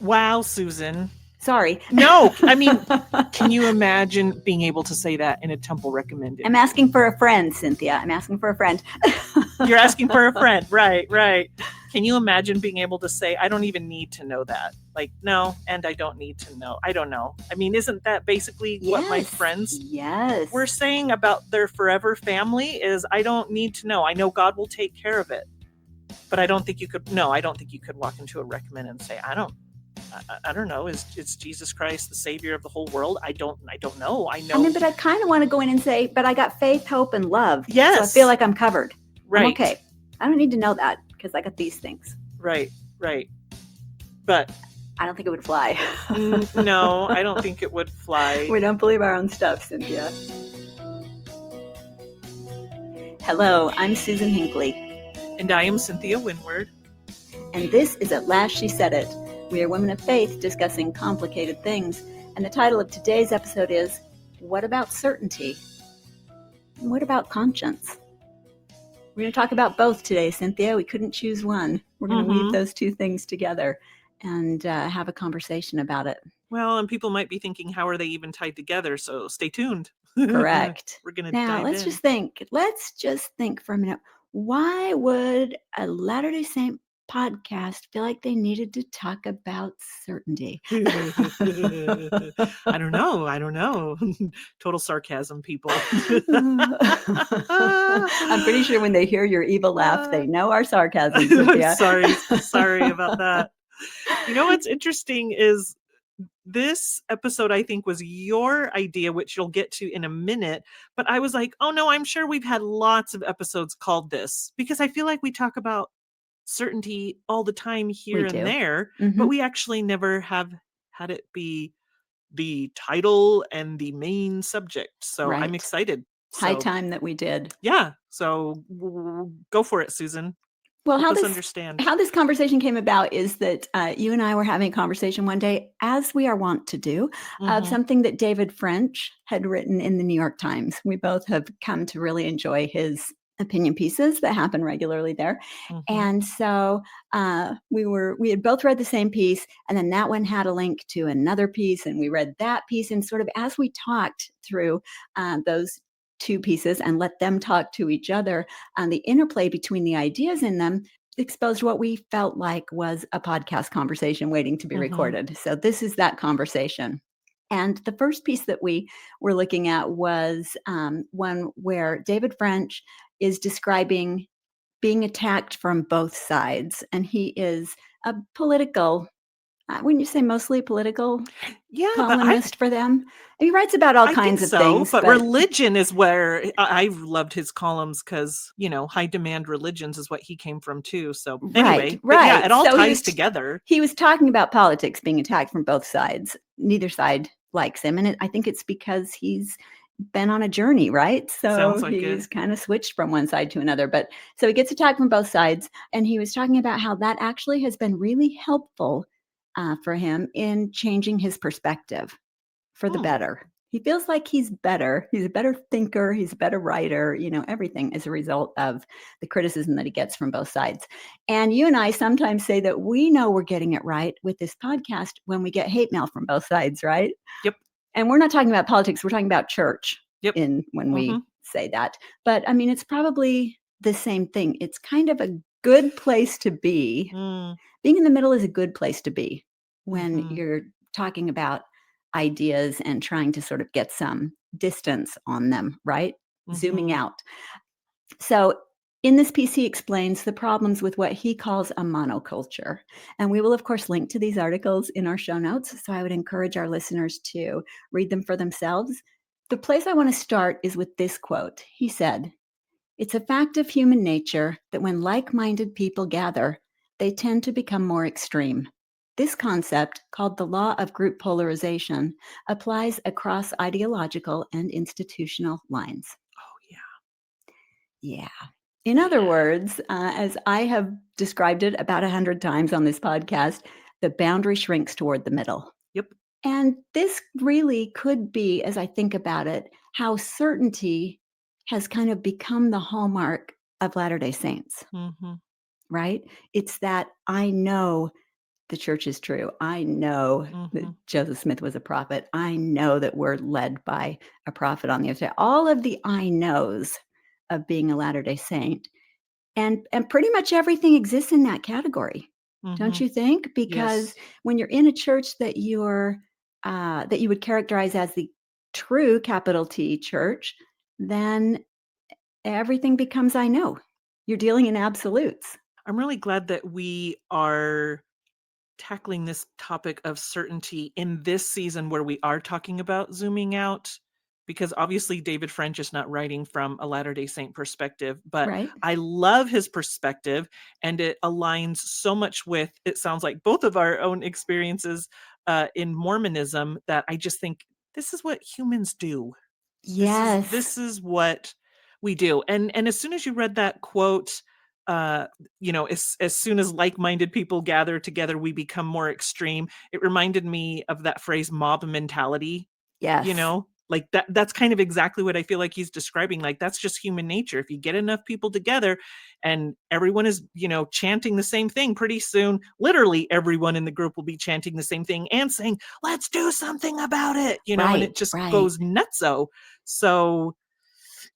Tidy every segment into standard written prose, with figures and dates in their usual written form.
Wow, Susan. Sorry. No, I mean, can you imagine being able to say that in a temple recommended? I'm asking for a friend, Cynthia. I'm asking for a friend. You're asking for a friend. Right. Can you imagine being able to say, I don't even need to know that? Like, no, and I don't need to know. I don't know. I mean, isn't that basically what my friends were saying about their forever family is I don't need to know. I know God will take care of it. But I don't think you could walk into a recommend and say, I don't know. Is Jesus Christ the Savior of the whole world? I don't know. I know. I mean, but I kind of want to go in and say, but I got faith, hope, and love. Yes. So I feel like I'm covered. Right. I'm okay. I don't need to know that because I got these things. Right. But I don't think it would fly. No, I don't think it would fly. We don't believe our own stuff, Cynthia. Hello, I'm Susan Hinckley. And I am Cynthia Winward. And this is At Last She Said It. We are women of faith discussing complicated things. And the title of today's episode is, What About Certainty? And what about conscience? We're going to talk about both today, Cynthia. We couldn't choose one. We're going to weave those two things together and have a conversation about it. Well, and people might be thinking, how are they even tied together? So stay tuned. Correct. We're going to now, dive let's in. Let's just think for a minute. Why would a Latter-day Saint podcast feel like they needed to talk about certainty? I don't know. Total sarcasm, people. I'm pretty sure when they hear your evil laugh, they know our sarcasm, Cynthia. Sorry about that. You know what's interesting is this episode, I think, was your idea, which you'll get to in a minute. But I was like, oh no, I'm sure we've had lots of episodes called this because I feel like we talk about certainty all the time here and there, but we actually never have had it be the title and the main subject. So I'm excited. High time that we did. Yeah. So go for it, Susan. Well, Help us understand. How this conversation came about is that you and I were having a conversation one day, as we are wont to do, of something that David French had written in the New York Times. We both have come to really enjoy his opinion pieces that happen regularly there. And so we had both read the same piece, and then that one had a link to another piece, and we read that piece. And sort of as we talked through those two pieces and let them talk to each other, the interplay between the ideas in them exposed what we felt like was a podcast conversation waiting to be recorded. So this is that conversation. And the first piece that we were looking at was one where David French is describing being attacked from both sides. And he is a political, wouldn't you say mostly political columnist for them? And he writes about all kinds of things. But religion is where I've loved his columns because, high demand religions is what he came from too. So anyway, right. Yeah, it all ties together. He was talking about politics being attacked from both sides. Neither side likes him. And I think it's because he's been on a journey, right? So like he's kind of switched from one side to another. But so he gets attacked from both sides. And he was talking about how that actually has been really helpful for him in changing his perspective for the better. He feels like he's better. He's a better thinker. He's a better writer, everything as a result of the criticism that he gets from both sides. And you and I sometimes say that we know we're getting it right with this podcast when we get hate mail from both sides, right? Yep. And we're not talking about politics. We're talking about church when we say that. But I mean, it's probably the same thing. It's kind of a good place to be. Being in the middle is a good place to be when you're talking about ideas and trying to sort of get some distance on them, right? Zooming out. So in this piece, he explains the problems with what he calls a monoculture. And we will, of course, link to these articles in our show notes. So I would encourage our listeners to read them for themselves. The place I want to start is with this quote. He said, "It's a fact of human nature that when like-minded people gather, they tend to become more extreme. This concept, called the law of group polarization, applies across ideological and institutional lines." Oh, yeah. Yeah. In other words, as I have described it about 100 times on this podcast, the boundary shrinks toward the middle. Yep. And this really could be, as I think about it, how certainty has kind of become the hallmark of Latter-day Saints, right? It's that I know the church is true. I know that Joseph Smith was a prophet. I know that we're led by a prophet on the other side. All of the I knows of being a Latter-day Saint. And pretty much everything exists in that category. Don't you think? Because when you're in a church that you're that you would characterize as the true capital T church, then everything becomes I know. You're dealing in absolutes. I'm really glad that we are tackling this topic of certainty in this season where we are talking about zooming out, because obviously David French is not writing from a Latter-day Saint perspective, but I love his perspective, and it aligns so much with, it sounds like, both of our own experiences in Mormonism, that I just think this is what humans do. Yes. This is what we do. And as soon as you read that quote, as soon as like-minded people gather together, we become more extreme. It reminded me of that phrase, mob mentality. Yes. Like that's kind of exactly what I feel like he's describing. Like, that's just human nature. If you get enough people together and everyone is, chanting the same thing, pretty soon, literally everyone in the group will be chanting the same thing and saying, let's do something about it, and it just goes nutso. So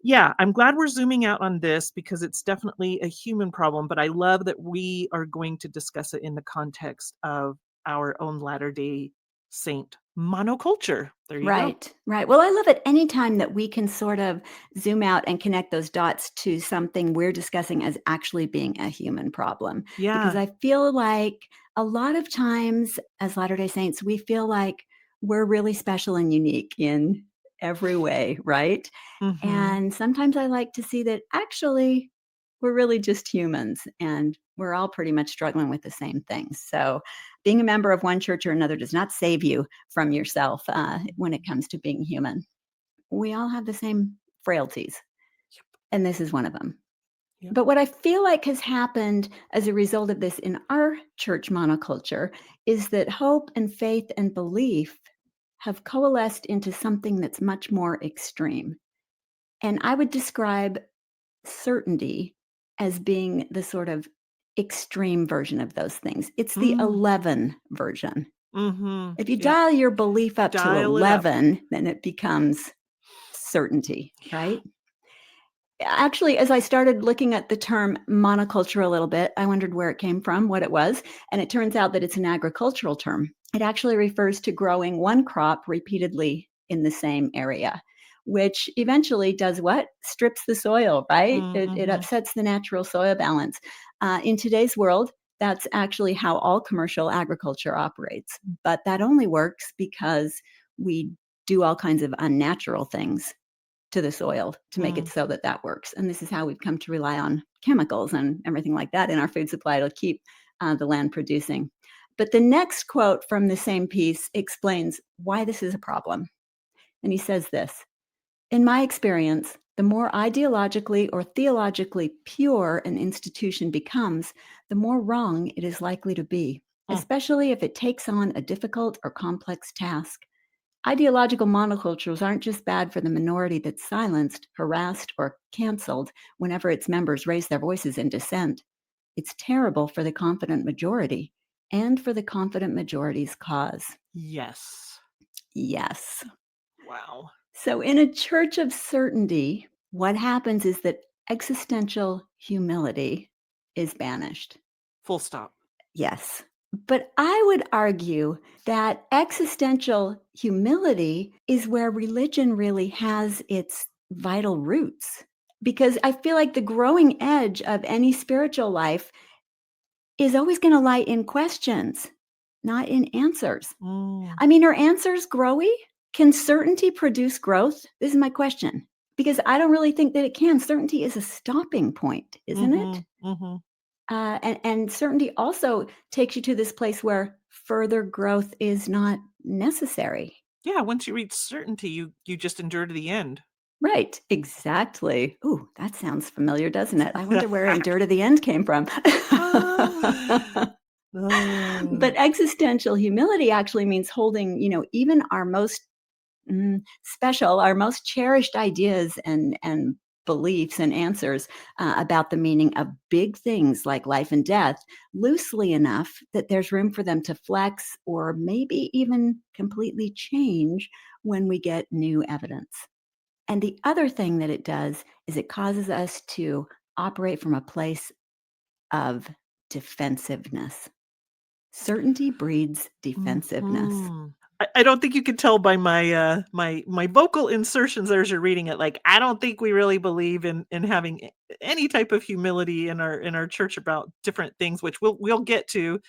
yeah, I'm glad we're zooming out on this because it's definitely a human problem, but I love that we are going to discuss it in the context of our own Latter-day Saint monoculture. There you go. Right. Well, I love it anytime that we can sort of zoom out and connect those dots to something we're discussing as actually being a human problem. Yeah. Because I feel like a lot of times as Latter-day Saints, we feel like we're really special and unique in every way, right? And sometimes I like to see that actually we're really just humans and we're all pretty much struggling with the same things. So being a member of one church or another does not save you from yourself when it comes to being human. We all have the same frailties, and this is one of them. But what I feel like has happened as a result of this in our church monoculture is that hope and faith and belief have coalesced into something that's much more extreme. And I would describe certainty as being the sort of extreme version of those things. It's the 11 version. If you dial your belief up to 11, then it becomes certainty, right? Actually, as I started looking at the term monoculture a little bit, I wondered where it came from, what it was, and it turns out that it's an agricultural term. It actually refers to growing one crop repeatedly in the same area, which eventually does what? Strips the soil, right? It upsets the natural soil balance. In today's world, that's actually how all commercial agriculture operates. But that only works because we do all kinds of unnatural things to the soil to make it so that that works. And this is how we've come to rely on chemicals and everything like that in our food supply to keep the land producing. But the next quote from the same piece explains why this is a problem. And he says this: in my experience, the more ideologically or theologically pure an institution becomes, the more wrong it is likely to be, especially if it takes on a difficult or complex task. Ideological monocultures aren't just bad for the minority that's silenced, harassed, or canceled whenever its members raise their voices in dissent. It's terrible for the confident majority and for the confident majority's cause. Yes. Wow. So in a church of certainty, what happens is that existential humility is banished. Full stop. Yes. But I would argue that existential humility is where religion really has its vital roots. Because I feel like the growing edge of any spiritual life is always going to lie in questions, not in answers. I mean, are answers growy? Can certainty produce growth? This is my question. Because I don't really think that it can. Certainty is a stopping point, isn't it? And certainty also takes you to this place where further growth is not necessary. Yeah, once you reach certainty, you just endure to the end. Right, exactly. Ooh, that sounds familiar, doesn't it? I wonder where endure to the end came from. But existential humility actually means holding, even our most special, our most cherished ideas and beliefs and answers about the meaning of big things like life and death loosely enough that there's room for them to flex or maybe even completely change when we get new evidence. And the other thing that it does is it causes us to operate from a place of defensiveness. Certainty breeds defensiveness. Mm-hmm. I don't think you can tell by my my vocal insertions there as you're reading it. Like, I don't think we really believe in having any type of humility in our church about different things, which we'll get to.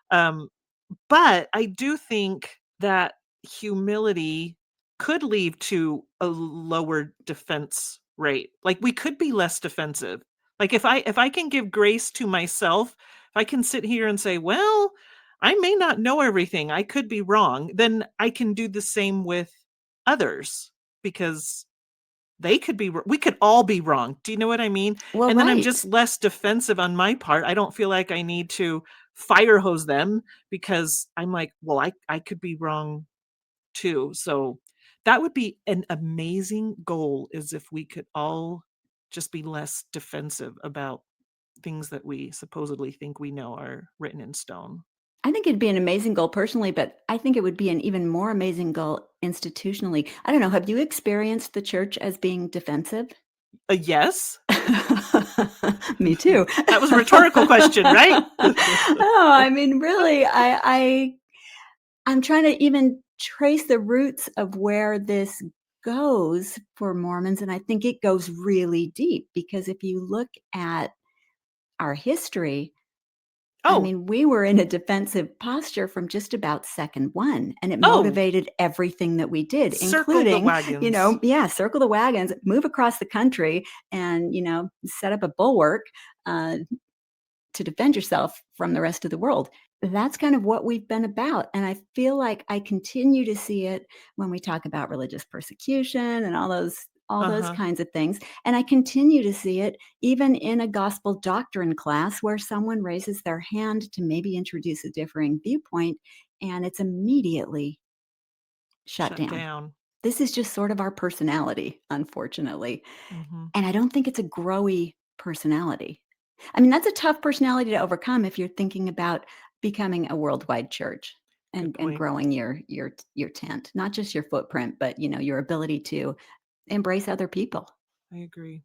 But I do think that humility could lead to a lower defense rate. Like, we could be less defensive. Like, if I can give grace to myself, if I can sit here and say, well, I may not know everything, I could be wrong, then I can do the same with others, because we could all be wrong. Do you know what I mean? Well, And then I'm right. just less defensive on my part. I don't feel like I need to fire hose them, because I'm like, well, I could be wrong too. So that would be an amazing goal, is if we could all just be less defensive about things that we supposedly think we know are written in stone. I think it'd be an amazing goal personally, but I think it would be an even more amazing goal institutionally. I don't know. Have you experienced the church as being defensive? Yes. Me too. That was a rhetorical question, right? Oh, I mean, really, I'm trying to even trace the roots of where this goes for Mormons, and I think it goes really deep, because if you look at our history, I mean, we were in a defensive posture from just about second one, and it motivated everything that we did, Circle including, the wagons. circle the wagons, move across the country, and set up a bulwark to defend yourself from the rest of the world. That's kind of what we've been about, and I feel like I continue to see it when we talk about religious persecution and all those kinds of things. And I continue to see it even in a gospel doctrine class where someone raises their hand to maybe introduce a differing viewpoint, and it's immediately shut down. This is just sort of our personality, unfortunately. Mm-hmm. And I don't think it's a growy personality. I mean, that's a tough personality to overcome if you're thinking about becoming a worldwide church and growing your tent, not just your footprint, but your ability to embrace other people. I agree.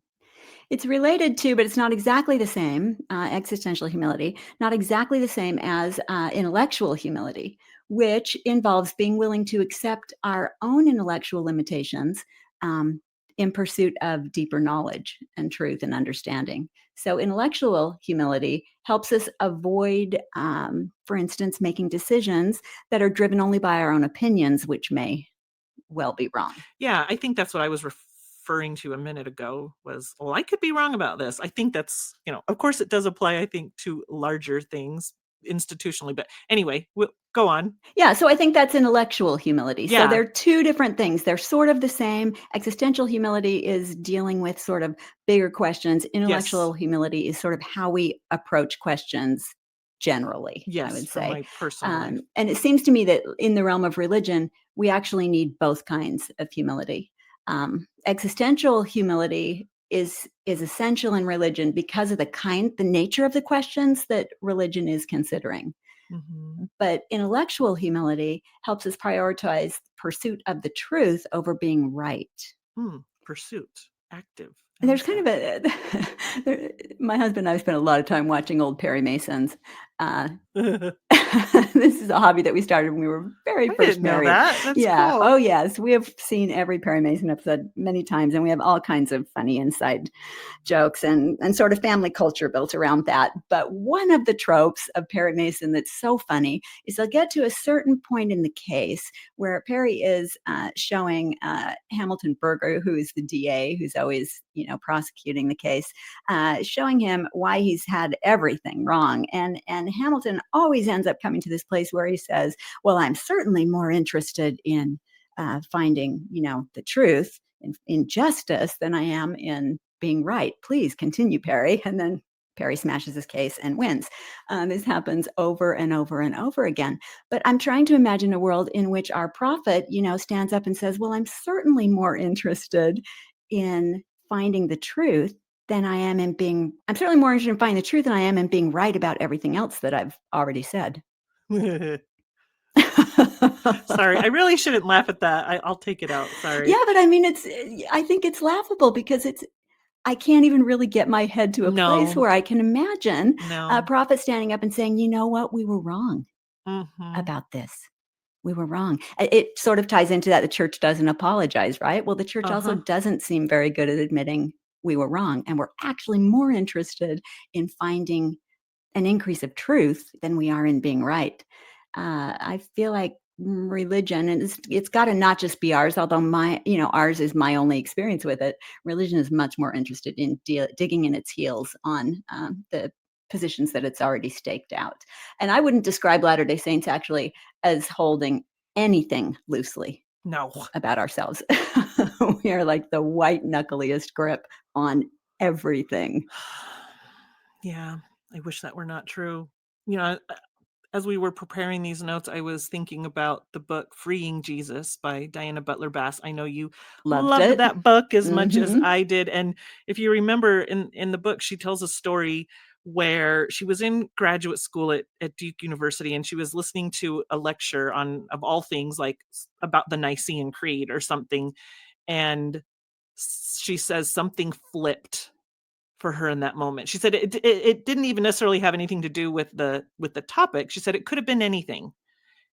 It's related to, but it's not exactly the same, existential humility, not exactly the same as intellectual humility, which involves being willing to accept our own intellectual limitations in pursuit of deeper knowledge and truth and understanding. So intellectual humility helps us avoid, for instance, making decisions that are driven only by our own opinions, which may well be wrong. Yeah, I think that's what I was referring to a minute ago was, well, I could be wrong about this. I think that's, of course it does apply, I think, to larger things institutionally, but anyway, go on. Yeah, so I think that's intellectual humility. Yeah. So they're two different things. They're sort of the same. Existential humility is dealing with sort of bigger questions. Intellectual humility is sort of how we approach questions generally, I would say. My personal life. And it seems to me that in the realm of religion, we actually need both kinds of humility. Existential humility is essential in religion because of the nature of the questions that religion is considering. Mm-hmm. But intellectual humility helps us prioritize pursuit of the truth over being right. Pursuit, active. There's kind of my husband and I spent a lot of time watching old Perry Masons. This is a hobby that we started when we were very first married. Know that. That's yeah. Cool. Oh, yes. We have seen every Perry Mason episode many times, and we have all kinds of funny inside jokes and sort of family culture built around that. But one of the tropes of Perry Mason that's so funny is they'll get to a certain point in the case where Perry is showing Hamilton Berger, who is the DA, who's always, prosecuting the case, showing him why he's had everything wrong. And Hamilton always ends up coming to this place where he says, well, I'm certainly more interested in finding, the truth in justice than I am in being right. Please continue, Perry. And then Perry smashes his case and wins. This happens over and over and over again. But I'm trying to imagine a world in which our prophet, stands up and says, well, I'm certainly more interested in finding the truth than I am in being, I'm certainly more interested in finding the truth than I am in being right about everything else that I've already said. Sorry, I really shouldn't laugh at that. I'll take it out. Sorry. Yeah, but I mean, I think it's laughable because I can't even really get my head to a place where I can imagine a prophet standing up and saying, you know what, we were wrong about this. We were wrong. It sort of ties into that the church doesn't apologize, right? Well, the church also doesn't seem very good at admitting we were wrong. And we're actually more interested in finding an increase of truth than we are in being right. I feel like religion, and it's got to not just be ours, although ours is my only experience with it. Religion is much more interested in digging in its heels on the positions that it's already staked out. And I wouldn't describe Latter-day Saints actually as holding anything loosely about ourselves. We are like the white knuckliest grip on everything. Yeah, I wish that were not true. As we were preparing these notes, I was thinking about the book Freeing Jesus by Diana Butler Bass. I know you loved that book as much as I did. And if you remember in the book, she tells a story where she was in graduate school at Duke University, and she was listening to a lecture on, of all things, like about the Nicene Creed or something. And she says something flipped for her in that moment. She said it didn't even necessarily have anything to do with the topic. She said it could have been anything.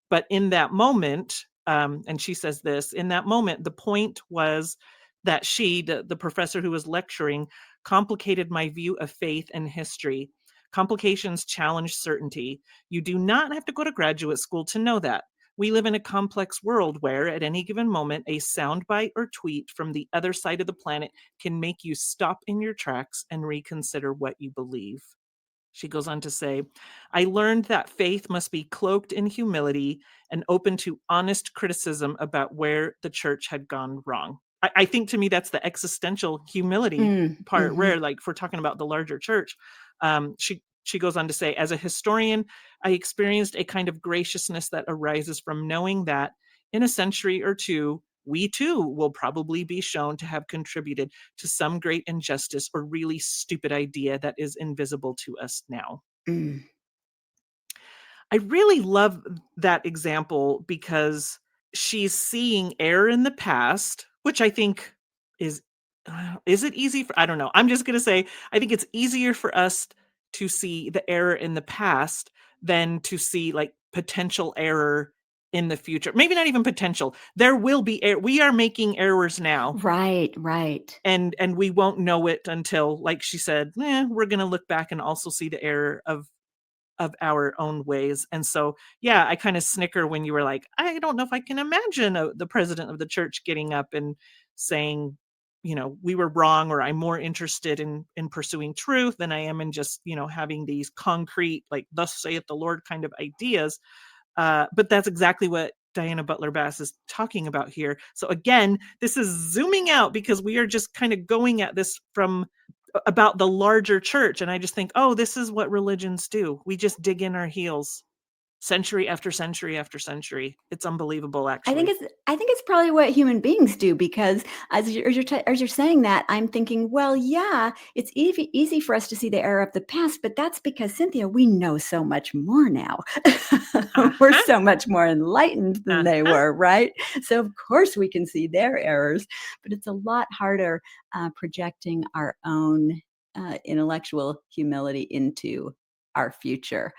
But in that moment, and she says this, in that moment, the point was that she, the professor who was lecturing, complicated my view of faith and history. Complications challenge certainty. You do not have to go to graduate school to know that. We live in a complex world where, at any given moment, a soundbite or tweet from the other side of the planet can make you stop in your tracks and reconsider what you believe. She goes on to say, I learned that faith must be cloaked in humility and open to honest criticism about where the church had gone wrong. I think to me, that's the existential humility part, where, like, if we're talking about the larger church, she goes on to say, as a historian, I experienced a kind of graciousness that arises from knowing that in a century or two, we too will probably be shown to have contributed to some great injustice or really stupid idea that is invisible to us now. I really love that example because she's seeing error in the past, which I think is it easy for, I don't know. I'm just going to say, I think it's easier for us to see the error in the past than to see like potential error in the future. Maybe not even potential. There will be error. We are making errors now. Right. And we won't know it until, like she said, we're going to look back and also see the error of our own ways. And so, yeah, I kind of snicker when you were like, I don't know if I can imagine the president of the church getting up and saying, we were wrong, or I'm more interested in pursuing truth than I am in just, having these concrete, like, thus saith the Lord kind of ideas. But that's exactly what Diana Butler Bass is talking about here. So again, this is zooming out because we are just kind of going at this from about the larger church. And I just think, oh, this is what religions do. We just dig in our heels century after century after century. It's unbelievable, actually. I think it's probably what human beings do, because as you're saying that, I'm thinking, well, yeah, it's easy for us to see the error of the past, but that's because, Cynthia, we know so much more now. We're so much more enlightened than they were, right? So of course we can see their errors, but it's a lot harder projecting our own intellectual humility into our future.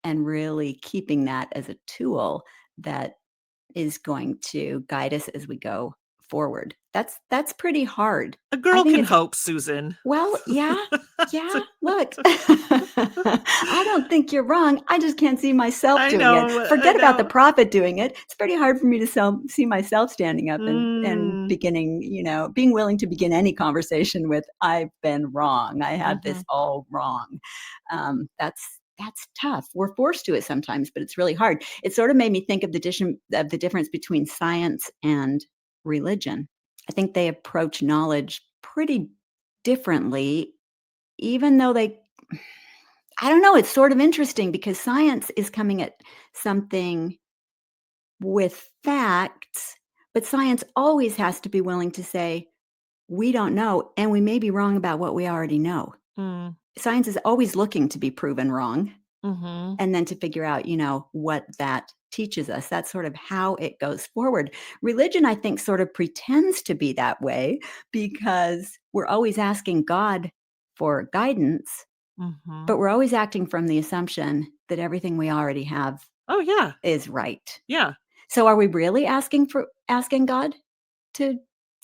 And really keeping that as a tool that is going to guide us as we go forward. That's pretty hard. A girl can hope, Susan. Well, yeah. Look, I don't think you're wrong. I just can't see myself doing it. Forget about the prophet doing it. It's pretty hard for me to see myself standing up and beginning, being willing to begin any conversation with, I've been wrong. I had this all wrong. That's tough. We're forced to it sometimes, but it's really hard. It sort of made me think of the difference between science and religion. I think they approach knowledge pretty differently, even though I don't know, it's sort of interesting because science is coming at something with facts, but science always has to be willing to say, we don't know, and we may be wrong about what we already know. Science is always looking to be proven wrong, and then to figure out, what that teaches us. That's sort of how it goes forward. Religion, I think, sort of pretends to be that way because we're always asking God for guidance, but we're always acting from the assumption that everything we already have is right. Yeah. So are we really asking God to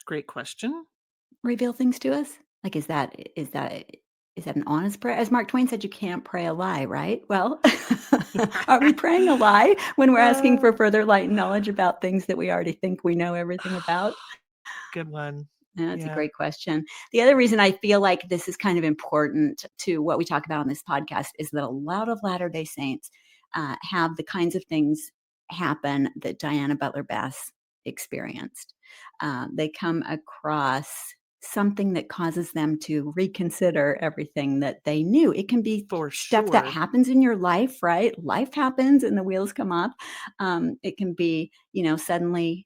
Great question. reveal things to us? Like, is that an honest prayer? As Mark Twain said, you can't pray a lie, right? Well, are we praying a lie when we're asking for further light and knowledge about things that we already think we know everything about? Good one. That's a great question. The other reason I feel like this is kind of important to what we talk about on this podcast is that a lot of Latter-day Saints have the kinds of things happen that Diana Butler Bass experienced. They come across something that causes them to reconsider everything that they knew. It can be stuff that happens in your life, right? Life happens and the wheels come off. It can be, suddenly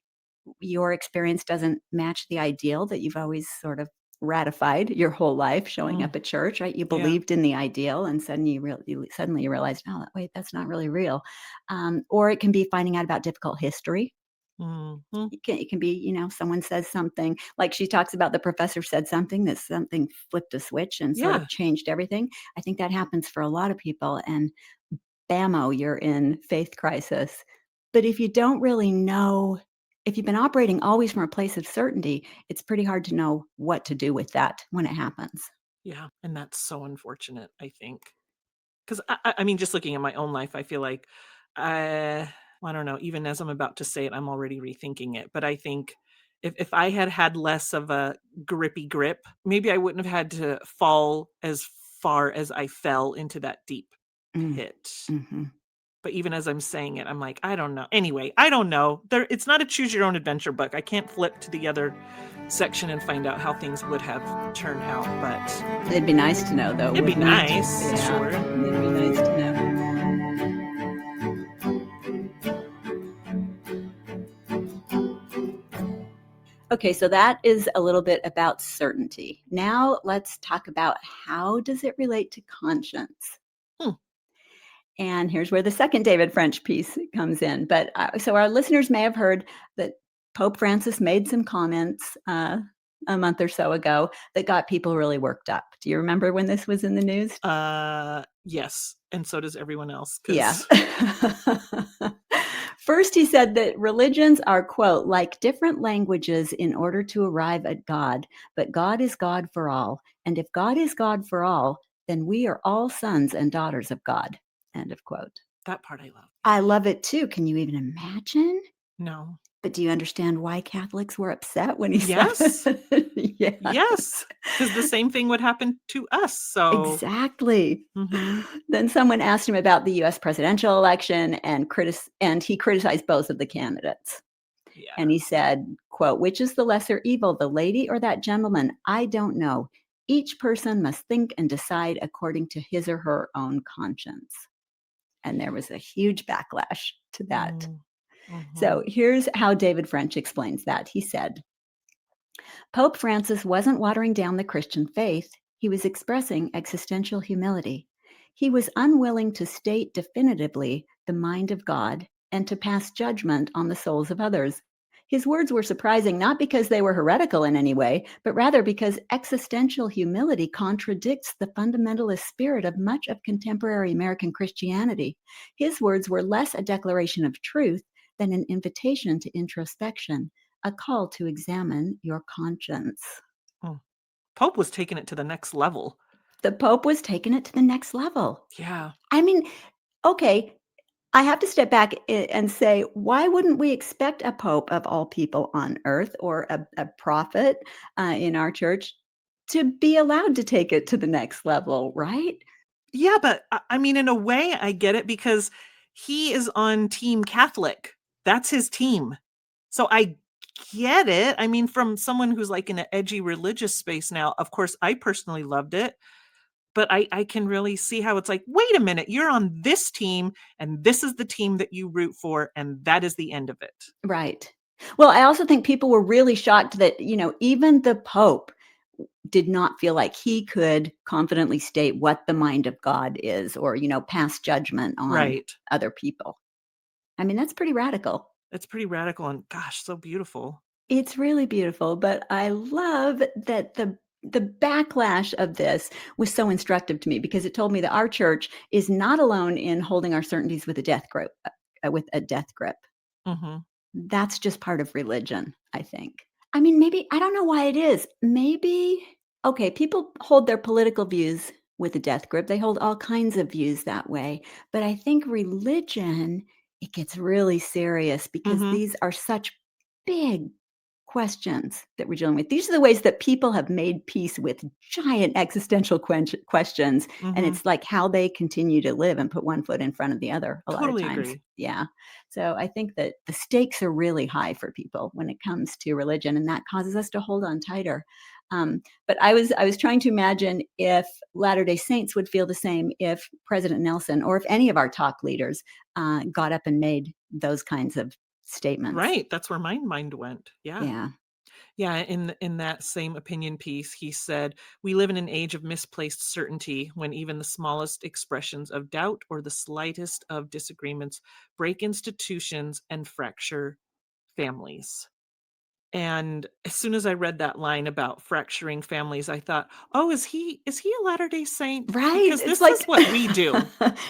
your experience doesn't match the ideal that you've always sort of ratified your whole life showing up at church, right? You believed in the ideal and suddenly you realized, oh, wait, that's not really real. Or it can be finding out about difficult history. It can be, someone says something, like she talks about the professor said something flipped a switch and sort of changed everything. I think that happens for a lot of people, and bammo, you're in faith crisis. But if you don't really know, if you've been operating always from a place of certainty, it's pretty hard to know what to do with that when it happens. Yeah, and that's so unfortunate, I think. Because, I mean, just looking at my own life, I feel like, I don't know, even as I'm about to say it, I'm already rethinking it. But I think if I had less of a grippy grip, maybe I wouldn't have had to fall as far as I fell into that deep pit. But even as I'm saying it, I'm like, I don't know. Anyway, I don't know. It's not a choose your own adventure book. I can't flip to the other section and find out how things would have turned out, but it'd be nice to know, though. It'd be nice, sure. It'd be nice to know. Okay, so that is a little bit about certainty. Now let's talk about how does it relate to conscience. And here's where the second David French piece comes in. But so our listeners may have heard that Pope Francis made some comments a month or so ago that got people really worked up. Do you remember when this was in the news? Yes. And so does everyone else. Yeah. First, he said that religions are, quote, like different languages in order to arrive at God, but God is God for all. And if God is God for all, then we are all sons and daughters of God, end of quote. That part I love. I love it too. Can you even imagine? No. But do you understand why Catholics were upset when he Yes. said it? Yes. Because the same thing would happen to us. So exactly. Then someone asked him about the U.S. presidential election, and he criticized both of the candidates. Yeah. And he said, quote, which is the lesser evil, the lady or that gentleman? I don't know. Each person must think and decide according to his or her own conscience. And there was a huge backlash to that. So here's how David French explains that. He said, Pope Francis wasn't watering down the Christian faith. He was expressing existential humility. He was unwilling to state definitively the mind of God and to pass judgment on the souls of others. His words were surprising not because they were heretical in any way, but rather because existential humility contradicts the fundamentalist spirit of much of contemporary American Christianity. His words were less a declaration of truth than an invitation to introspection, a call to examine your conscience. Pope was taking it to the next level. The Pope was taking it to the next level. Yeah. I mean, okay, I have to step back and say, why wouldn't we expect a Pope of all people on earth, or a prophet in our church, to be allowed to take it to the next level, right? Yeah, but I mean, in a way, I get it because he is on Team Catholic. That's his team. So I get it. I mean, from someone who's like in an edgy religious space now, of course, I personally loved it. But I can really see how it's like, wait a minute, you're on this team and this is the team that you root for. And that is the end of it. Right. Well, I also think people were really shocked that, even the Pope did not feel like he could confidently state what the mind of God is or, pass judgment on Right. other people. I mean, that's pretty radical. It's pretty radical and gosh, so beautiful. It's really beautiful, but I love that the backlash of this was so instructive to me because it told me that our church is not alone in holding our certainties with a death grip. With a death grip. Mhm. That's just part of religion, I think. I mean, maybe I don't know why it is. Maybe okay, people hold their political views with a death grip. They hold all kinds of views that way. But I think religion, it gets really serious because Mhm. these are such big questions that we're dealing with. These are the ways that people have made peace with giant existential questions, and Mhm. it's like how they continue to live and put one foot in front of the other a lot of Totally times. agree. Yeah. So I think that the stakes are really high for people when it comes to religion, and that causes us to hold on tighter. But I was trying to imagine if Latter-day Saints would feel the same if President Nelson or if any of our talk leaders got up and made those kinds of statements. Right, that's where my mind went. Yeah. Yeah. Yeah, in that same opinion piece, he said, "We live in an age of misplaced certainty when even the smallest expressions of doubt or the slightest of disagreements break institutions and fracture families." And as soon as I read that line about fracturing families, I thought, "Oh, is he a Latter-day Saint? Right, Because it's this is like what we do."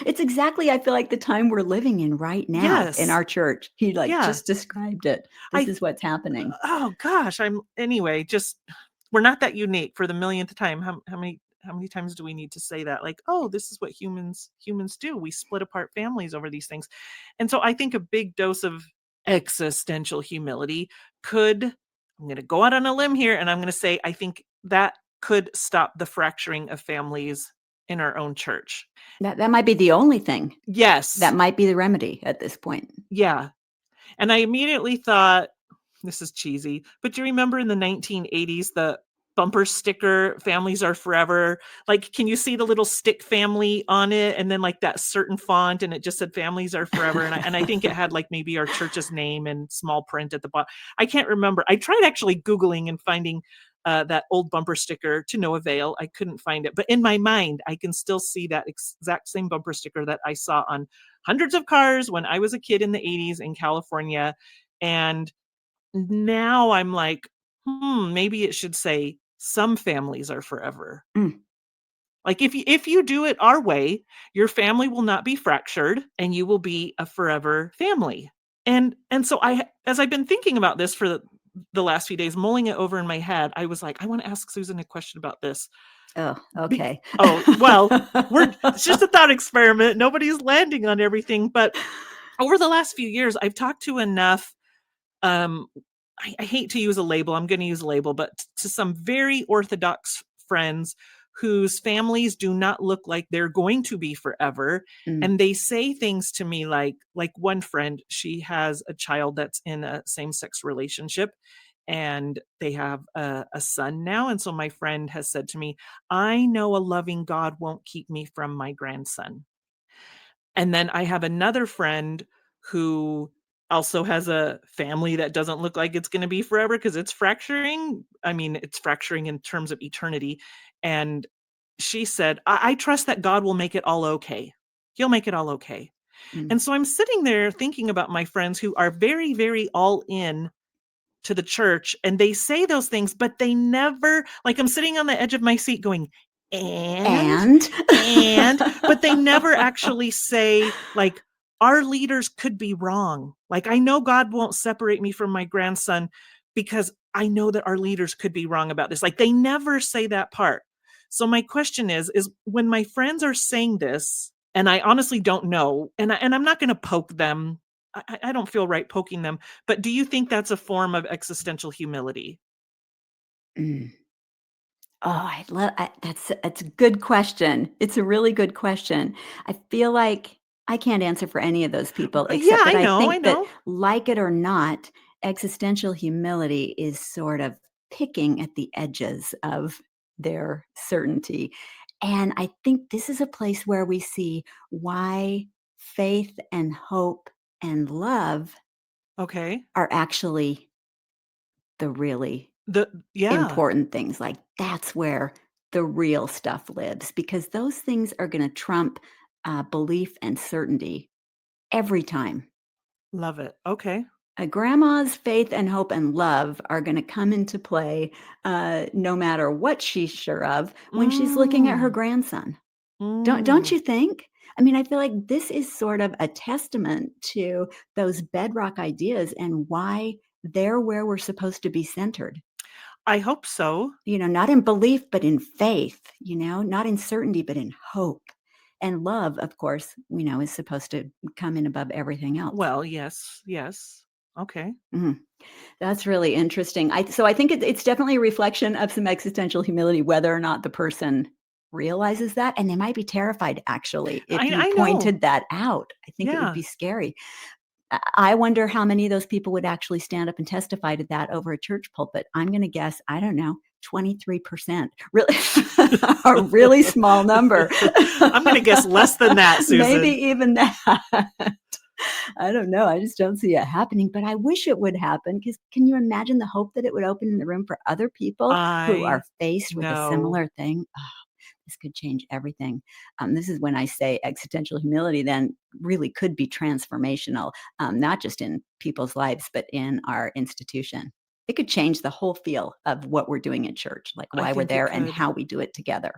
it's exactly, I feel like, the time we're living in right now in Yes. our church. He, Yeah. just described it. This I is what's happening. oh gosh, I'm anyway, just we're not that unique for the millionth time. How many times do we need to say that? Like, oh, this is what humans do. We split apart families over these things. And so I think a big dose of existential humility could I'm going to go out on a limb here and I'm going to say I think that could stop the fracturing of families in our own church. That might be the only thing. That Yes. might be the remedy at this point. Yeah. And I immediately thought, this is cheesy, but do you remember in the 1980s, the bumper sticker, "Families are forever"? Like, can you see the little stick family on it? And then, like, that certain font, and it just said, "Families are forever." And I think it had, like, maybe our church's name in small print at the bottom. I can't remember. I tried actually Googling and finding, that old bumper sticker to no avail. I couldn't find it. But in my mind, I can still see that exact same bumper sticker that I saw on hundreds of cars when I was a kid in the 80s in California. And now I'm like, maybe it should say some families are forever. Mm. Like if you do it our way, your family will not be fractured and you will be a forever family. And so as I've been thinking about this for the last few days, mulling it over in my head, I was like, I want to ask Susan a question about this. Oh, Be- okay. oh, well, it's just a thought experiment. Nobody's landing on everything, but over the last few years, I've talked to enough um I hate to use a label, I'm going to use a label, but to some very orthodox friends whose families do not look like they're going to be forever. Mm. And they say things to me like one friend, she has a child that's in a same-sex relationship and they have a son now. And so my friend has said to me, I know a loving God won't keep me from my grandson. And then I have another friend who also has a family that doesn't look like it's gonna be forever because it's fracturing. I mean, it's fracturing in terms of eternity. And she said, I trust that God will make it all okay. He'll make it all okay. Mm. And so I'm sitting there thinking about my friends who are very, very all in to the church and they say those things, but they never like I'm sitting on the edge of my seat going, and And but they never actually say like our leaders could be wrong. Like I know God won't separate me from my grandson because I know that our leaders could be wrong about this. Like they never say that part. So my question is when my friends are saying this and I honestly don't know and I'm not going to poke them. I don't feel right poking them, but do you think that's a form of existential humility? Mm. Oh, that's a good question. It's a really good question. I feel like I can't answer for any of those people, Yeah, except that I I know, I think that, know. like it or not, existential humility is sort of picking at the edges of their certainty. And I think this is a place where we see why faith and hope and love Okay. are actually the really Yeah. important things. Like that's where the real stuff lives, because those things are going to trump belief and certainty every time. Love it. Okay. A grandma's faith and hope and love are going to come into play no matter what she's sure of when she's looking at her Mm. grandson. Don't Mm. you think? I mean, I feel like this is sort of a testament to those bedrock ideas and why they're where we're supposed to be centered. I hope so. Not in belief, but in faith, not in certainty, but in hope. And love, of course, is supposed to come in above everything else. Well, yes. Yes. Okay. That's really interesting. So I think it's definitely a reflection of some existential humility, whether or not the person realizes that, and they might be terrified, actually, if you I know. pointed that out. I think it would Yeah. be scary. I wonder how many of those people would actually stand up and testify to that over a church pulpit. I'm gonna guess, I don't know, 23%. Really a really small number. I'm gonna guess less than that, Susan. Maybe even that. I don't know. I just don't see it happening, but I wish it would happen, because can you imagine the hope that it would open in the room for other people who are faced with a similar thing? Oh, this could change everything. This is when I say existential humility then really could be transformational, not just in people's lives, but in our institution. It could change the whole feel of what we're doing in church, like why we're there and how we do it together,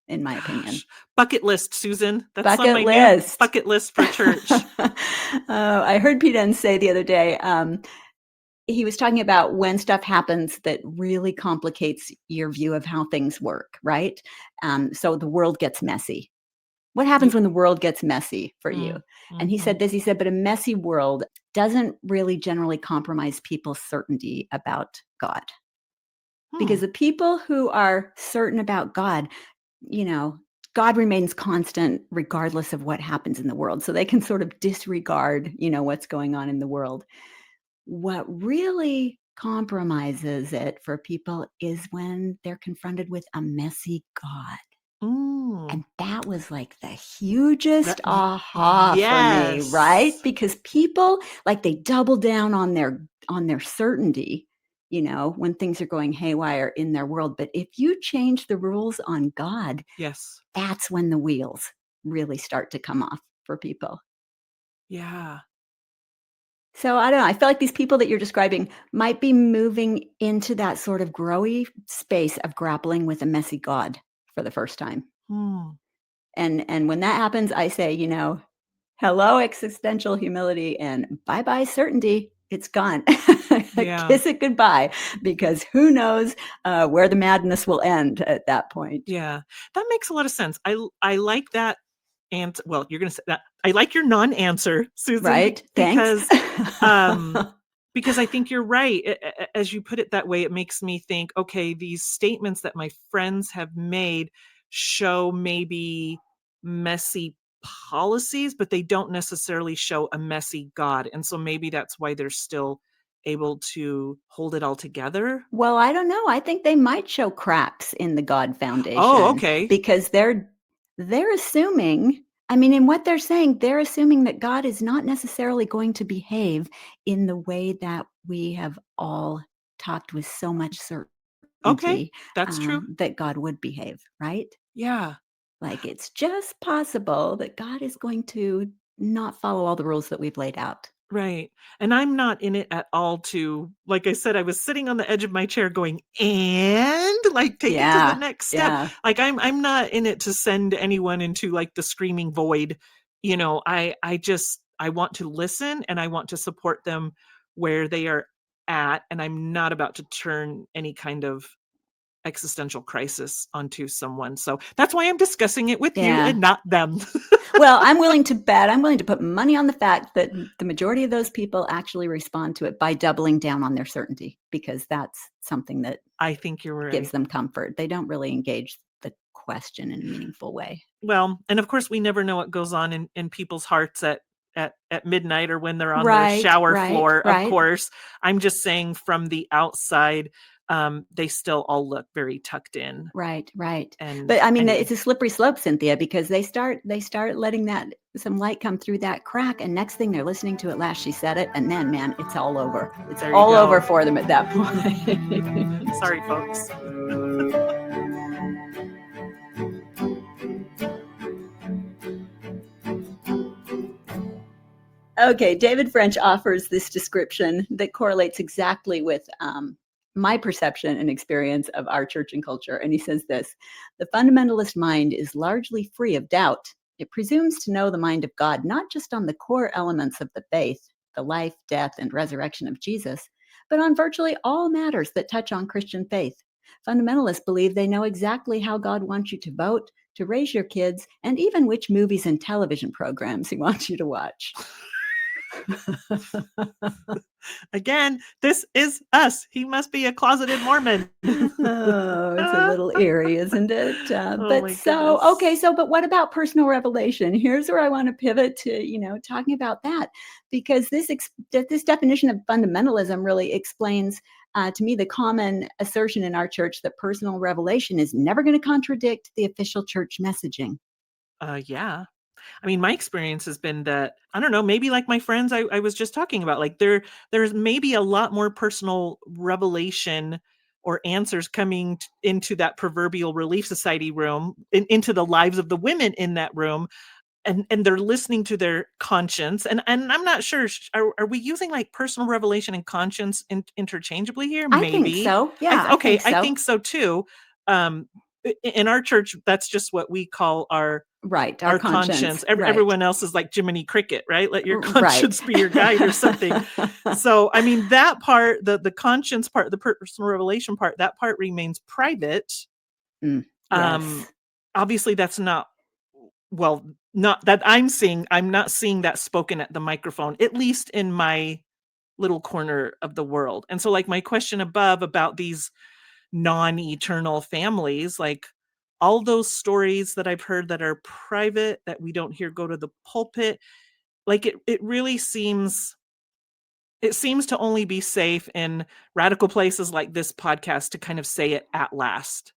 in my opinion. Bucket list, Susan. That's bucket on my list. new bucket list for church. I heard Pete Enns say the other day, he was talking about when stuff happens that really complicates your view of how things work, right? So the world gets messy. What happens when the world gets messy for you? And he said this, he said, but a messy world doesn't really generally compromise people's certainty about God. Because the people who are certain about God, God remains constant regardless of what happens in the world. So they can sort of disregard, what's going on in the world. What really compromises it for people is when they're confronted with a messy God. And that was like the hugest aha for me, right? Because people, like, they double down on their certainty, when things are going haywire in their world. But if you change the rules on God, yes, that's when the wheels really start to come off for people. Yeah. So I don't know. I feel like these people that you're describing might be moving into that sort of growy space of grappling with a messy God for the first time. And when that happens, I say, hello, existential humility, and bye-bye certainty. It's gone. Kiss it goodbye, because who knows where the madness will end at that point. Yeah, that makes a lot of sense. I like that. And well, you're going to say that. I like your non-answer, Susan. Right? Because, Thanks. because I think you're right. As you put it that way, it makes me think, okay, these statements that my friends have made show maybe messy policies, but they don't necessarily show a messy God. And so maybe that's why they're still able to hold it all together. Well, I don't know. I think they might show cracks in the God Foundation. Oh, okay. Because they're assuming, I mean, in what they're saying, they're assuming that God is not necessarily going to behave in the way that we have all talked with so much certainty. Okay, that's true. That God would behave, right? Yeah. Like, it's just possible that God is going to not follow all the rules that we've laid out. Right. And I'm not in it at all to, like I said, I was sitting on the edge of my chair going, and like, take it to the next step. Yeah. Like I'm not in it to send anyone into like the screaming void. I want to listen, and I want to support them where they are at. And I'm not about to turn any kind of existential crisis onto someone. So that's why I'm discussing it with you and not them. Well, I'm willing to put money on the fact that the majority of those people actually respond to it by doubling down on their certainty, because that's something that I think you're right. Gives them comfort. They don't really engage the question in a meaningful way. Well, and of course we never know what goes on in people's hearts at midnight or when they're on their shower floor. Of course, I'm just saying from the outside, they still all look very tucked in. Right. And But I mean, anyway. it's a slippery slope, Cynthia, because they start letting some light come through that crack, and next thing they're listening to At Last She Said It, and then, man, it's all over. It's all over for them at that point. Sorry, folks. Okay, David French offers this description that correlates exactly with my perception and experience of our church and culture. And he says this: the fundamentalist mind is largely free of doubt. It presumes to know the mind of God, not just on the core elements of the faith, the life, death, and resurrection of Jesus, but on virtually all matters that touch on Christian faith. Fundamentalists believe they know exactly how God wants you to vote, to raise your kids, and even which movies and television programs he wants you to watch. Again, this is us. He must be a closeted Mormon. Oh, it's a little eerie, isn't it? But what about personal revelation? Here's where I want to pivot to, talking about that, because this definition of fundamentalism really explains to me the common assertion in our church that personal revelation is never going to contradict the official church messaging. Yeah. I mean, my experience has been that, I don't know, maybe like my friends I was just talking about, like there's maybe a lot more personal revelation or answers coming into that proverbial Relief Society room, into the lives of the women in that room. And they're listening to their conscience. And I'm not sure, are we using like personal revelation and conscience interchangeably here? Maybe. I think so. Yeah. I think so too. In our church, that's just what we call our conscience. Everyone else is like Jiminy Cricket, right? Let your conscience be your guide or something. So, I mean, that part, the conscience part, the personal revelation part, that part remains private. Yes. Obviously, that's not that I'm not seeing that spoken at the microphone, at least in my little corner of the world. And so, like, my question above about these non-eternal families, like all those stories that I've heard that are private, that we don't hear go to the pulpit, like it really seems to only be safe in radical places like this podcast to kind of say it at last.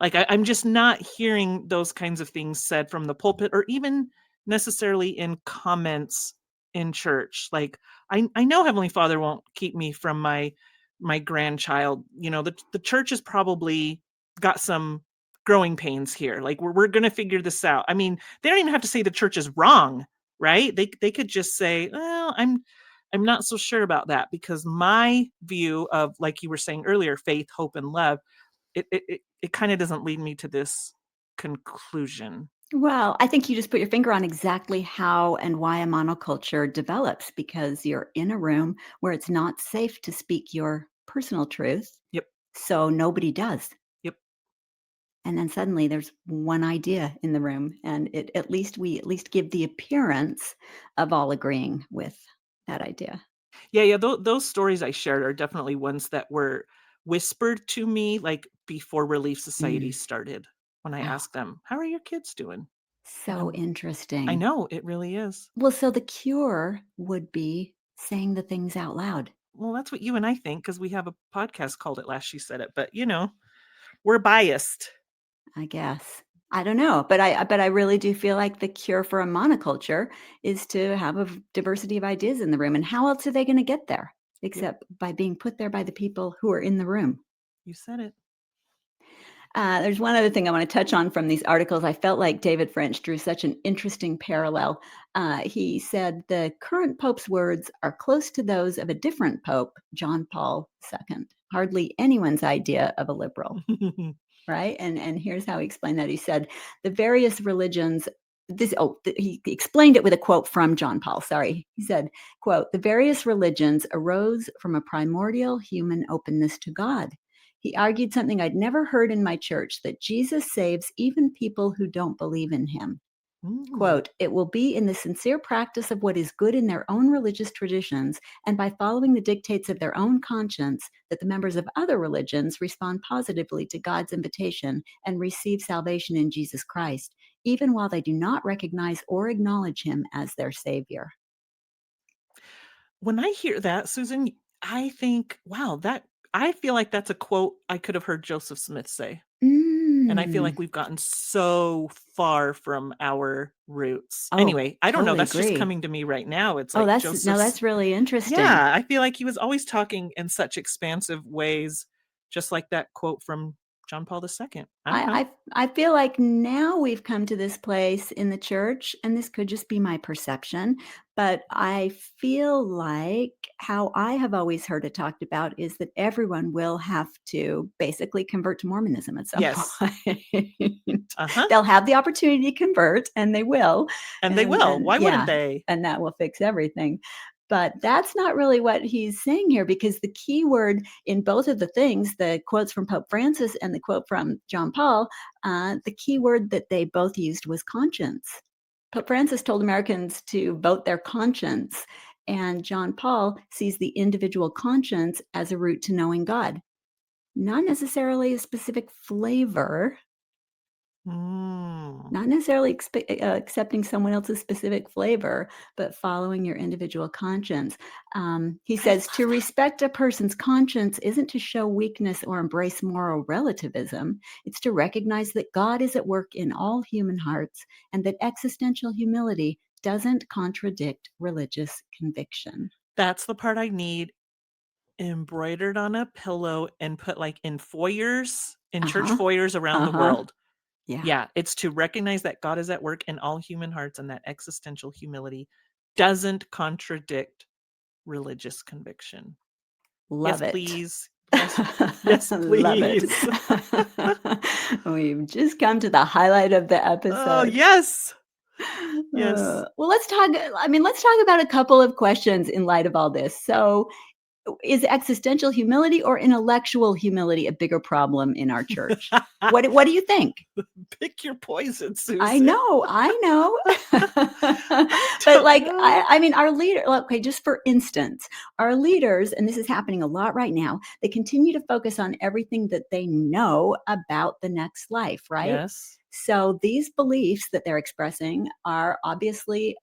Like I'm just not hearing those kinds of things said from the pulpit, or even necessarily in comments in church. Like I know Heavenly Father won't keep me from my grandchild. The church has probably got some growing pains here. Like we're going to figure this out. I mean, they don't even have to say the church is wrong, right? They could just say, well, I'm not so sure about that, because my view of, like you were saying earlier, faith, hope, and love, it kind of doesn't lead me to this conclusion. Well, I think you just put your finger on exactly how and why a monoculture develops, because you're in a room where it's not safe to speak your personal truth. Yep. So nobody does. Yep. And then suddenly there's one idea in the room, and we at least give the appearance of all agreeing with that idea. Yeah. Those stories I shared are definitely ones that were whispered to me, like before Relief Society started, when I asked them, how are your kids doing? So interesting. I know, it really is. Well, so the cure would be saying the things out loud. Well, that's what you and I think, because we have a podcast called At Last She Said It. But, we're biased, I guess. I don't know, but I really do feel like the cure for a monoculture is to have a diversity of ideas in the room. And how else are they going to get there except by being put there by the people who are in the room? You said it. There's one other thing I want to touch on from these articles. I felt like David French drew such an interesting parallel. He said the current Pope's words are close to those of a different Pope, John Paul II. Hardly anyone's idea of a liberal. Right? And here's how he explained that. He said, the various religions, he explained it with a quote from John Paul. Sorry. He said, quote, the various religions arose from a primordial human openness to God. He argued something I'd never heard in my church, that Jesus saves even people who don't believe in him. Quote, it will be in the sincere practice of what is good in their own religious traditions, and by following the dictates of their own conscience, that the members of other religions respond positively to God's invitation and receive salvation in Jesus Christ, even while they do not recognize or acknowledge him as their Savior. When I hear that, Susan, I think, wow, that I feel like that's a quote I could have heard Joseph Smith say. And I feel like we've gotten so far from our roots. Anyway, I don't know. Totally That's just agree. coming to me right now. It's like that's really interesting. Yeah, I feel like he was always talking in such expansive ways, just like that quote from John Paul II. I don't know. I feel like now we've come to this place in the church, and this could just be my perception, but I feel like how I have always heard it talked about is that everyone will have to basically convert to Mormonism at some Yes. point. They'll have the opportunity to convert, and they will. And they will. Why wouldn't they? And that will fix everything. But that's not really what he's saying here, because the key word in both of the things, the quotes from Pope Francis and the quote from John Paul, the key word that they both used was conscience. Pope Francis told Americans to vote their conscience, and John Paul sees the individual conscience as a route to knowing God. Not necessarily a specific flavor, not necessarily accepting someone else's specific flavor, but following your individual conscience. He says to respect a person's conscience isn't to show weakness or embrace moral relativism. It's to recognize that God is at work in all human hearts, and that existential humility doesn't contradict religious conviction. That's the part I need embroidered on a pillow and put like in foyers, in church foyers around the world. Yeah, it's to recognize that God is at work in all human hearts, and that existential humility doesn't contradict religious conviction. Love yes, it. Please. Yes, please. We've just come to the highlight of the episode. Oh, yes. Yes. Well, let's talk about a couple of questions in light of all this. So, is existential humility or intellectual humility a bigger problem in our church? What do you think? Pick your poison, Susan. I know. But like, I mean, our leader, okay, just for instance, our leaders, and this is happening a lot right now, they continue to focus on everything that they know about the next life, right? Yes. So these beliefs that they're expressing are obviously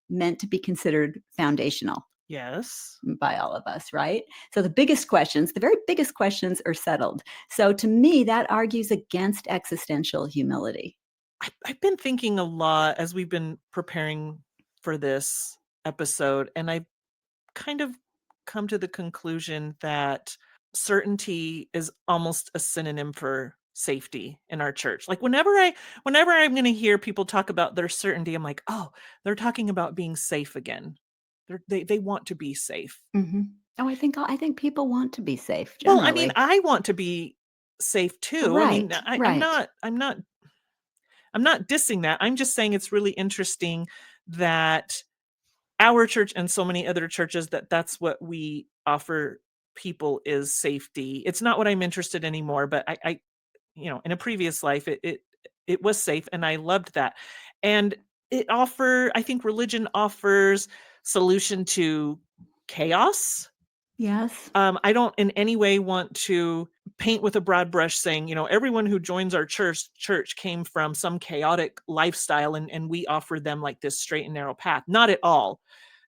meant to be considered foundational. Yes. By all of us, right? So the very biggest questions are settled. So to me, that argues against existential humility. I've been thinking a lot as we've been preparing for this episode, and I've kind of come to the conclusion that certainty is almost a synonym for safety in our church. Like whenever I'm going to hear people talk about their certainty, I'm like, oh, they're talking about being safe again. They want to be safe. Mm-hmm. Oh, I think people want to be safe. Generally. Well, I mean, I want to be safe too. Right, I mean, I'm not dissing that. I'm just saying it's really interesting that our church and so many other churches that's what we offer people is safety. It's not what I'm interested in anymore, but I in a previous life it was safe, and I loved that. And I think religion offers solution to chaos. Yes. I don't in any way want to paint with a broad brush saying, everyone who joins our church came from some chaotic lifestyle, and we offer them like this straight and narrow path. Not at all.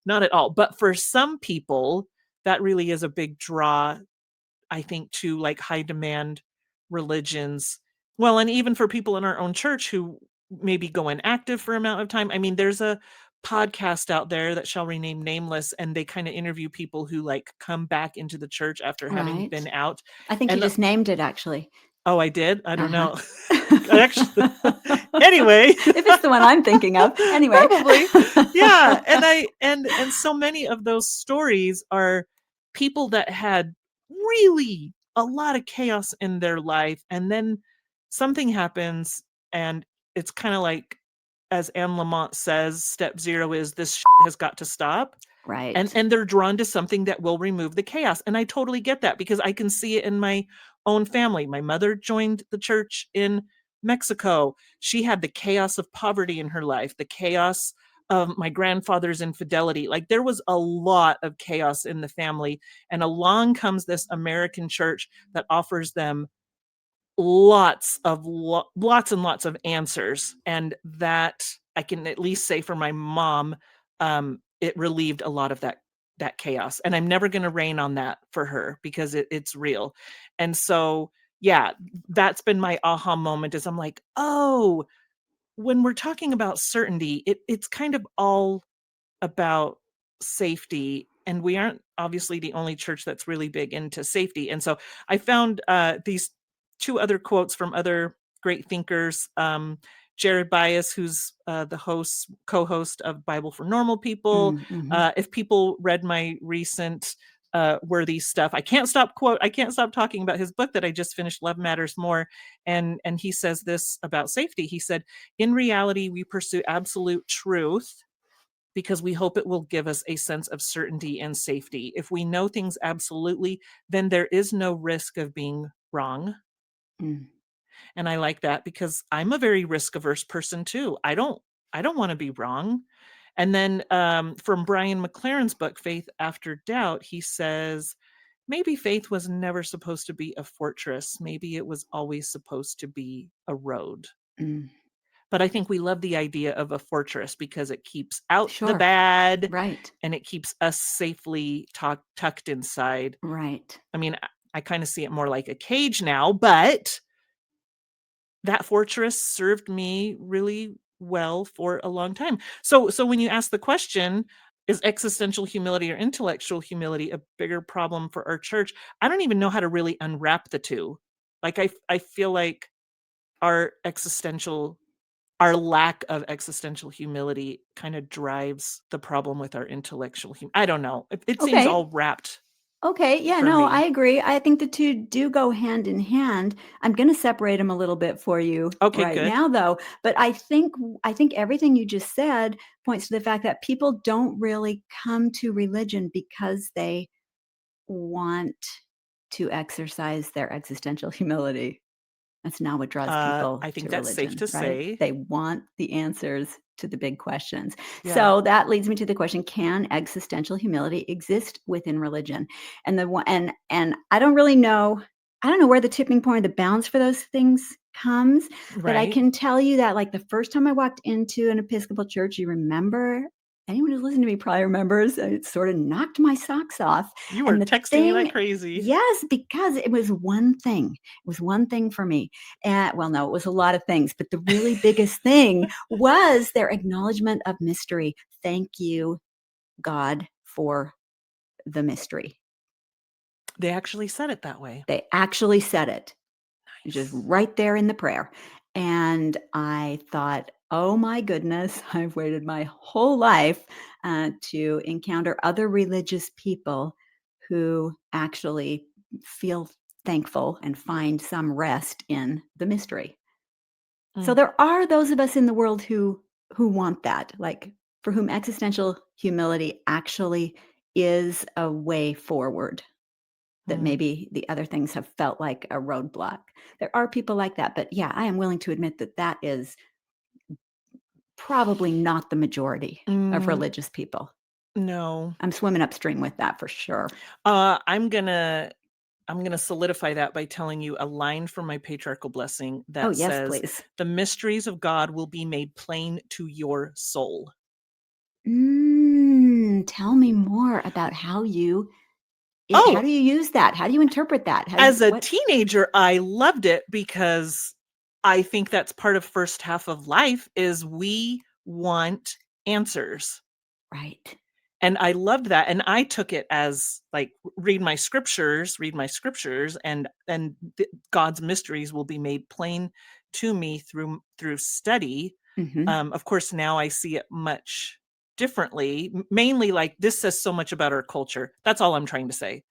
Not at all. But for some people, that really is a big draw, I think, to like high demand religions. Well, and even for people in our own church who maybe go inactive for an amount of time. I mean, there's a podcast out there that shall remain nameless, and they kind of interview people who like come back into the church after having been out. I think you just named it, actually. Oh, I did? I don't know. Actually, anyway. If it's the one I'm thinking of. Anyway. Probably. Yeah. And so many of those stories are people that had really a lot of chaos in their life, and then something happens, and it's kind of like, as Anne Lamott says, step 0 is this has got to stop. Right. And they're drawn to something that will remove the chaos. And I totally get that, because I can see it in my own family. My mother joined the church in Mexico. She had the chaos of poverty in her life, the chaos of my grandfather's infidelity. Like there was a lot of chaos in the family. And along comes this American church that offers them lots and lots of answers. And that I can at least say for my mom, it relieved a lot of that that chaos. And I'm never going to rain on that for her because it's real. And so, yeah, that's been my aha moment is I'm like, oh, when we're talking about certainty, it's kind of all about safety. And we aren't obviously the only church that's really big into safety. And so I found these two other quotes from other great thinkers. Jared Bias, who's the co-host of Bible for Normal People. If people read my recent worthy stuff, I can't stop talking about his book that I just finished, Love Matters More. And he says this about safety. He said, in reality, we pursue absolute truth because we hope it will give us a sense of certainty and safety. If we know things absolutely, then there is no risk of being wrong. And I like that because I'm a very risk-averse person too. I don't want to be wrong. And then from Brian McLaren's book, Faith After Doubt, he says, maybe faith was never supposed to be a fortress. Maybe it was always supposed to be a road. But I think we love the idea of a fortress because it keeps out the bad, right? And it keeps us safely tucked inside. Right. I mean, I kind of see it more like a cage now, but that fortress served me really well for a long time. So when you ask the question, is existential humility or intellectual humility a bigger problem for our church? I don't even know how to really unwrap the two. Like I feel like our lack of existential humility kind of drives the problem with our intellectual I don't know. It seems all wrapped. Okay. Yeah, no, I agree. I think the two do go hand in hand. I'm going to separate them a little bit for you right now, though. But I think everything you just said points to the fact that people don't really come to religion because they want to exercise their existential humility. That's not what draws people I think to that's religion, safe to say. They want the answers to the big questions. Yeah. So that leads me to the question, can existential humility exist within religion? And I don't really know, I don't know where the tipping point of the balance for those things comes, but I can tell you that like the first time I walked into an Episcopal church, you remember, anyone who's listened to me probably remembers, it sort of knocked my socks off. You were texting me like crazy. Yes, because it was one thing. It was one thing for me. And well, no, it was a lot of things, but the really biggest thing was their acknowledgement of mystery. Thank you, God, for the mystery. They actually said it that way. They actually said it. Nice. Just right there in the prayer. And I thought, oh my goodness, I've waited my whole life to encounter other religious people who actually feel thankful and find some rest in the mystery. So there are those of us in the world who want that, like for whom existential humility actually is a way forward, that maybe the other things have felt like a roadblock. There are people like that, but yeah, I am willing to admit that that is probably not the majority of religious people. No. I'm swimming upstream with that for sure. I'm gonna solidify that by telling you a line from my patriarchal blessing that says, please. "The mysteries of God will be made plain to your soul." Tell me more about how you how do you use that? How do you interpret that? As a teenager, I loved it because I think that's part of first half of life is we want answers. Right. And I loved that. And I took it as like, read my scriptures and God's mysteries will be made plain to me through study. Of course, now I see it much differently, mainly like this says so much about our culture. That's all I'm trying to say.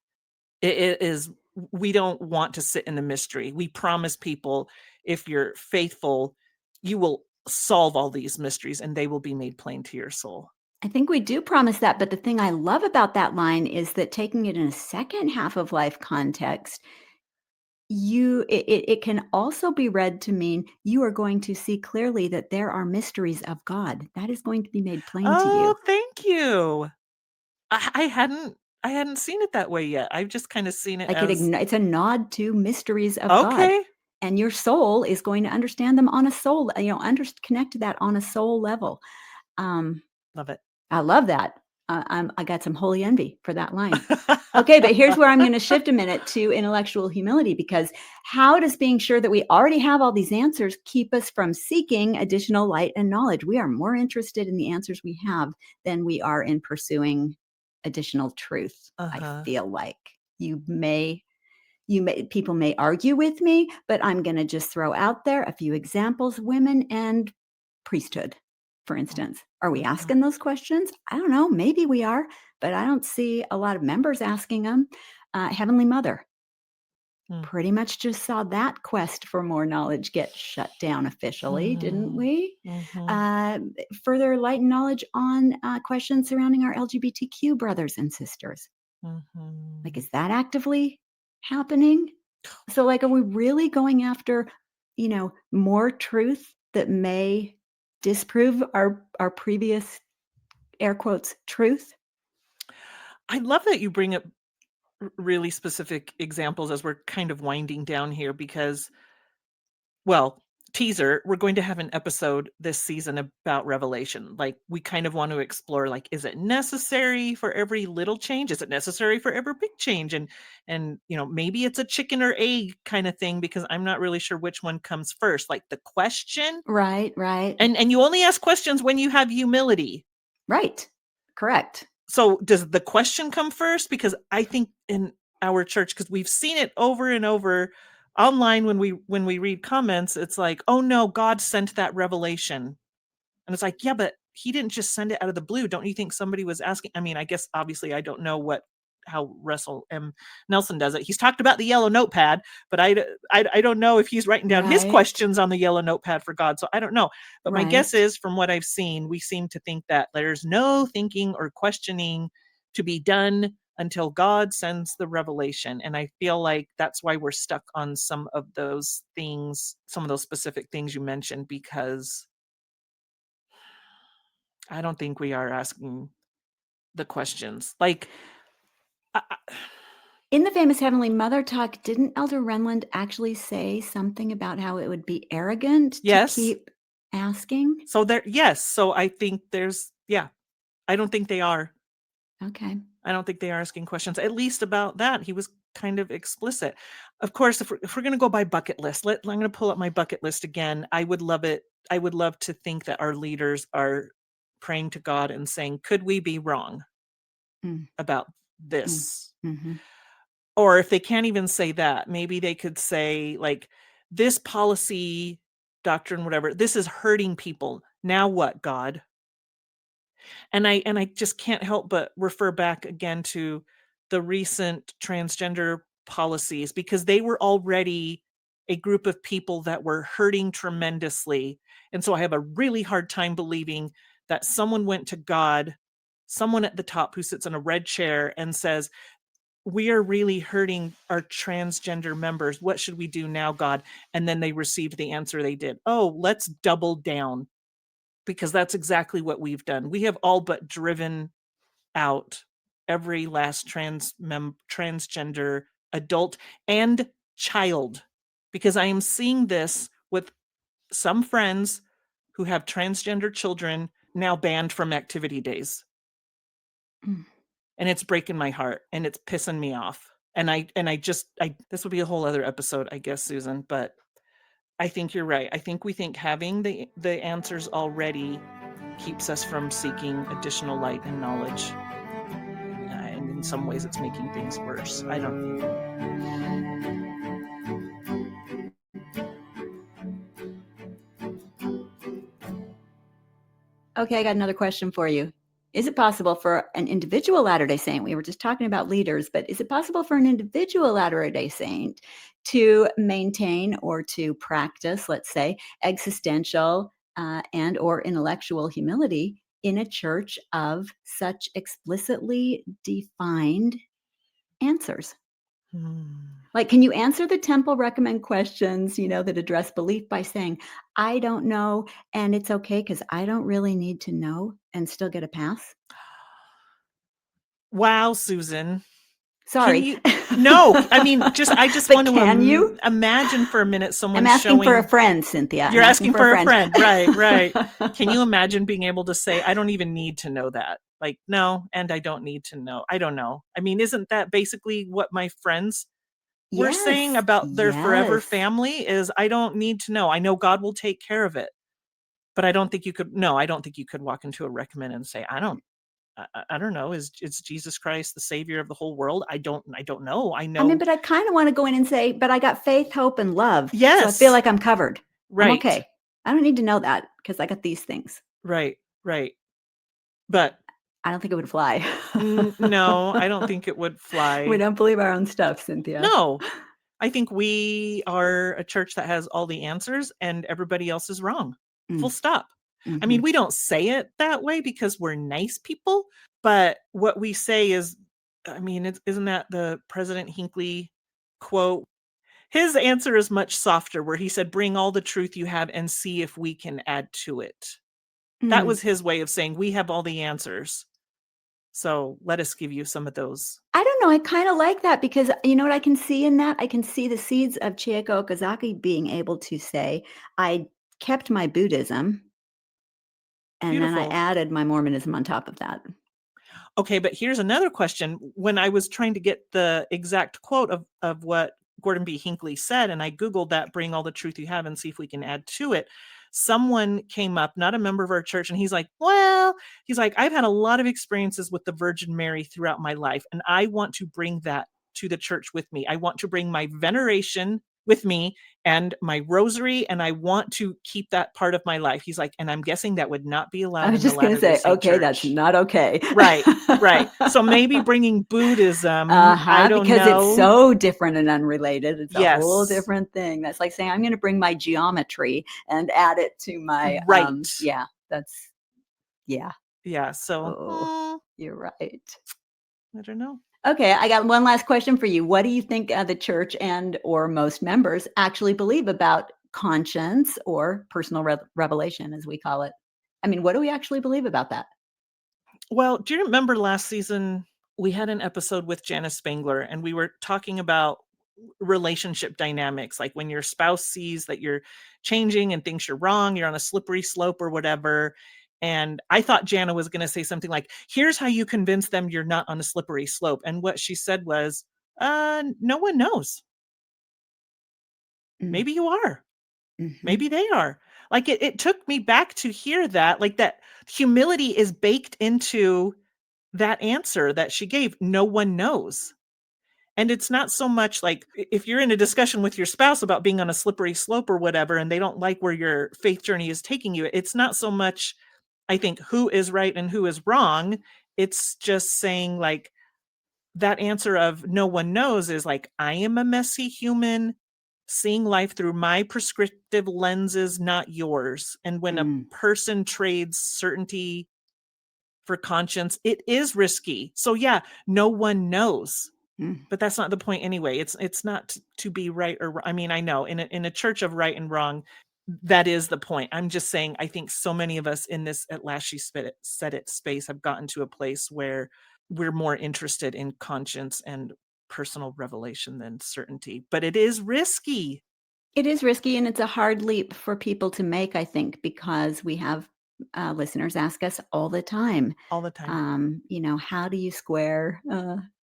It is, we don't want to sit in the mystery. We promise people, if you're faithful, you will solve all these mysteries and they will be made plain to your soul. I think we do promise that, but the thing I love about that line is that taking it in a second half of life context, it can also be read to mean you are going to see clearly that there are mysteries of God. That is going to be made plain to you. Oh, thank you. I hadn't seen it that way yet. I've just kind of seen it like as it's a nod to mysteries of God. And your soul is going to understand them on a soul, connect to that on a soul level. Love it. I love that. I got some holy envy for that line. Okay, but here's where I'm going to shift a minute to intellectual humility, because how does being sure that we already have all these answers keep us from seeking additional light and knowledge? We are more interested in the answers we have than we are in pursuing additional truth. I feel like people may argue with me, but I'm going to just throw out there a few examples: women and priesthood, for instance. Are we asking those questions? I don't know. Maybe we are, but I don't see a lot of members asking them. Heavenly Mother, pretty much just saw that quest for more knowledge get shut down officially, didn't we? Further light and knowledge on questions surrounding our LGBTQ brothers and sisters. Like, is that actively happening? So, like, are we really going after, more truth that may disprove our previous, air quotes, truth? I love that you bring up really specific examples as we're kind of winding down here, because, well, teaser, we're going to have an episode this season about revelation. Like, we kind of want to explore, like, is it necessary for every little change? Is it necessary for every big change? And maybe it's a chicken or egg kind of thing, because I'm not really sure which one comes first. Like, the question. Right. And you only ask questions when you have humility. Right. Correct. So does the question come first? Because I think in our church, because we've seen it over and over online, when we read comments, it's like, oh no, God sent that revelation. And it's like, yeah, but he didn't just send it out of the blue. Don't you think somebody was asking? I mean, I guess obviously I don't know how Russell M. Nelson does it. He's talked about the yellow notepad, but I don't know if he's writing down his questions on the yellow notepad for God. So I don't know. But my guess is, from what I've seen, we seem to think that there's no thinking or questioning to be done until God sends the revelation. And I feel like that's why we're stuck on some of those things, some of those specific things you mentioned, because I don't think we are asking the questions. Like, in the famous Heavenly Mother talk, didn't Elder Renland actually say something about how it would be arrogant to keep asking? So so I think I don't think they are. Okay. I don't think they are asking questions, at least about that. He was kind of explicit. Of course, if we're going to go by bucket list, I'm going to pull up my bucket list again. I would love it. I would love to think that our leaders are praying to God and saying, could we be wrong about this? Or if they can't even say that, maybe they could say, like, this policy, doctrine, whatever, this is hurting people. Now what, God? And I just can't help but refer back again to the recent transgender policies, because they were already a group of people that were hurting tremendously. And so I have a really hard time believing that someone went to God, someone at the top who sits in a red chair, and says, we are really hurting our transgender members. What should we do now, God? And then they received the answer they did. Oh, let's double down, because that's exactly what we've done. We have all but driven out every last transgender adult and child, because I am seeing this with some friends who have transgender children now banned from activity days. And it's breaking my heart, and it's pissing me off. And this would be a whole other episode, I guess, Susan, but I think you're right. I think we think having the answers already keeps us from seeking additional light and knowledge. And in some ways it's making things worse. I don't know. Okay, I got another question for you. Is it possible for an individual Latter-day Saint, we were just talking about leaders, but is it possible for an individual Latter-day Saint to maintain or to practice, let's say, existential and or intellectual humility in a church of such explicitly defined answers? Like, can you answer the temple recommend questions, that address belief by saying, I don't know, and it's okay because I don't really need to know, and still get a pass? Wow, Susan. Sorry. No, I mean, I just want to imagine for a minute someone I'm asking for a friend, Cynthia. You're asking for a friend. Right. Can you imagine being able to say, I don't even need to know that? Like, no, and I don't need to know. I don't know. I mean, isn't that basically what my friends were saying about their forever family is I don't need to know. I know God will take care of it. But I don't think you could walk into a recommend and say, I don't know. Is Jesus Christ the savior of the whole world? I don't know. I know. I mean, but I kind of want to go in and say, but I got faith, hope, and love. Yes. So I feel like I'm covered. Right. I'm okay. I don't need to know that because I got these things. Right. Right. But I don't think it would fly. No, I don't think it would fly. We don't believe our own stuff, Cynthia. No. I think we are a church that has all the answers and everybody else is wrong. Full stop. I mean, we don't say it that way because we're nice people, but what we say is, I mean, isn't that the President Hinckley quote? His answer is much softer, where he said, bring all the truth you have and see if we can add to it. That was his way of saying, we have all the answers. So let us give you some of those. I don't know. I kind of like that because you know what I can see in that? I can see the seeds of Chieko Okazaki being able to say, I kept my Buddhism and then I added my Mormonism on top of that. Okay, but here's another question. When I was trying to get the exact quote of what Gordon B. Hinckley said, and I Googled that, bring all the truth you have and see if we can add to it, someone came up, not a member of our church, and he's like, I've had a lot of experiences with the Virgin Mary throughout my life, and I want to bring that to the church with me. I want to bring my veneration with me and my rosary, and I want to keep that part of my life. He's like, and I'm guessing that would not be allowed. I was just going to say, okay, church. That's not okay. Right. So maybe bringing Buddhism, I don't because know. It's so different and unrelated. It's a whole different thing. That's like saying, I'm going to bring my geometry and add it to my, So you're right. I don't know. Okay, I got one last question for you. What do you think the church and or most members actually believe about conscience or personal revelation, as we call it? I mean, what do we actually believe about that? Well, do you remember last season we had an episode with Janice Spangler and we were talking about relationship dynamics, like when your spouse sees that you're changing and thinks you're wrong, you're on a slippery slope or whatever. And I thought Jana was going to say something like, here's how you convince them you're not on a slippery slope. And what she said was, no one knows. Maybe you are. Maybe they are. Like it took me back to hear that, like that humility is baked into that answer that she gave. No one knows. And it's not so much like if you're in a discussion with your spouse about being on a slippery slope or whatever, and they don't like where your faith journey is taking you, it's not so much, I think, who is right and who is wrong. It's just saying like that answer of no one knows is like, I am a messy human seeing life through my prescriptive lenses, not yours. And when a person trades certainty for conscience, it is risky. So yeah, no one knows. But that's not the point anyway. It's not to be right or wrong. I mean, I know in a church of right and wrong, that is the point. I'm just saying, I think so many of us in this At Last She Said It space have gotten to a place where we're more interested in conscience and personal revelation than certainty. But it is risky. It is risky, and it's a hard leap for people to make, I think, because we have listeners ask us all the time. All the time. You know, how do you square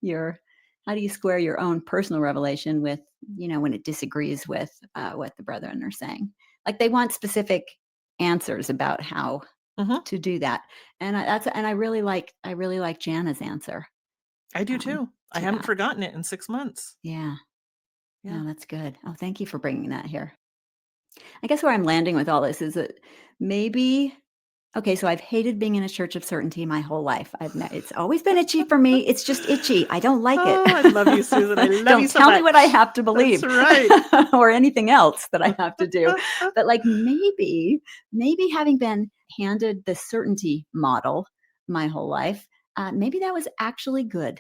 your own personal revelation with, you know, when it disagrees with what the brethren are saying? Like they want specific answers about how to do that, and I really like Jana's answer. I do too. I haven't forgotten it in 6 months. Yeah. Oh, that's good. Oh, thank you for bringing that here. I guess where I'm landing with all this is that maybe. Okay, so I've hated being in a church of certainty my whole life. It's always been itchy for me. It's just itchy. I don't like it. I love you, Susan. I love don't you so tell much. me what I have to believe. That's right. Or anything else that I have to do. But like maybe having been handed the certainty model my whole life, maybe that was actually good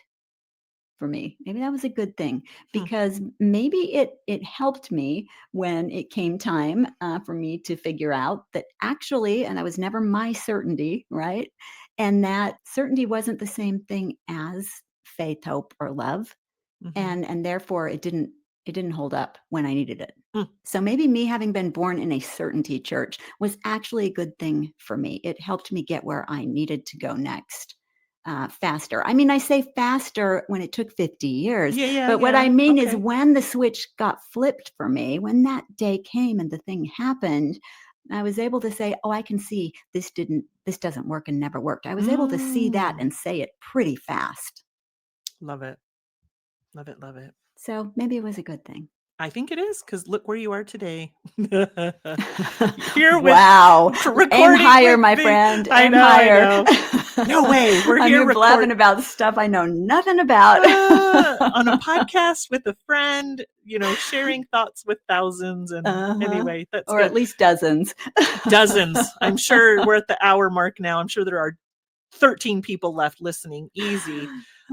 for me. Maybe that was a good thing because maybe it helped me when it came time for me to figure out that actually, and that was never my certainty, right? And that certainty wasn't the same thing as faith, hope, or love. And therefore it didn't hold up when I needed it. So maybe me having been born in a certainty church was actually a good thing for me. It helped me get where I needed to go next. faster. I mean, I say faster when it took 50 years. But what I mean is when the switch got flipped for me, when that day came and the thing happened, I was able to say, oh, I can see this doesn't work and never worked. I was able to see that and say it pretty fast. Love it. Love it. Love it. So maybe it was a good thing. I think it is, because look where you are today. Here wow. Recording Aim higher, my friend. Aim higher. I know. No way. We're here blabbing about stuff I know nothing about. On a podcast with a friend, sharing thoughts with thousands. And anyway, that's or good. At least dozens. Dozens. I'm sure we're at the hour mark now. I'm sure there are 13 people left listening. Easy.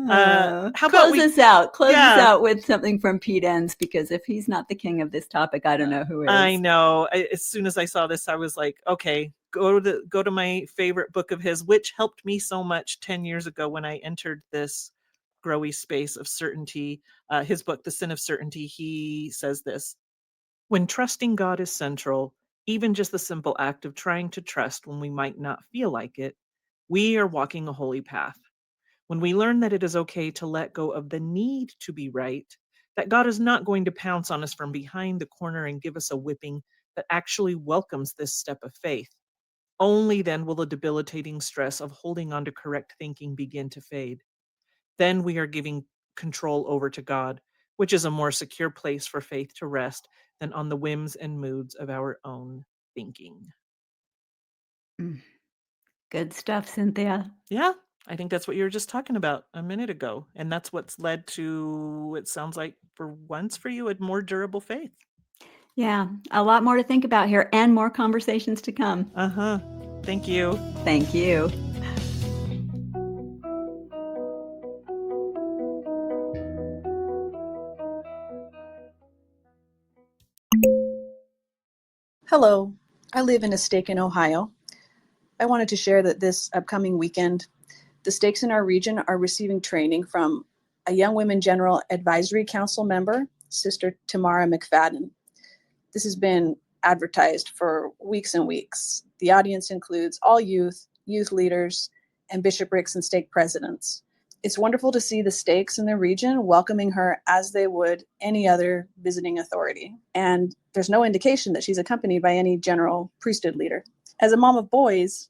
How about us out? Close us out with something from Pete Enns, because if he's not the king of this topic, I don't know who is. I know. As soon as I saw this, I was like, okay, go to my favorite book of his, which helped me so much 10 years ago when I entered this growy space of certainty. His book, The Sin of Certainty, he says this: when trusting God is central, even just the simple act of trying to trust when we might not feel like it, we are walking a holy path. When we learn that it is okay to let go of the need to be right, that God is not going to pounce on us from behind the corner and give us a whipping, that actually welcomes this step of faith, only then will the debilitating stress of holding on to correct thinking begin to fade. Then we are giving control over to God, which is a more secure place for faith to rest than on the whims and moods of our own thinking. Good stuff, Cynthia. Yeah. I think that's what you were just talking about a minute ago. And that's what's led to, it sounds like, for once for you, a more durable faith. Yeah, a lot more to think about here and more conversations to come. Thank you. Thank you. Hello, I live in a stake in Ohio. I wanted to share that this upcoming weekend, the stakes in our region are receiving training from a Young Women General Advisory Council member, Sister Tamara McFadden. This has been advertised for weeks and weeks. The audience includes all youth leaders, and bishoprics and stake presidents. It's wonderful to see the stakes in the region welcoming her as they would any other visiting authority. And there's no indication that she's accompanied by any general priesthood leader. As a mom of boys,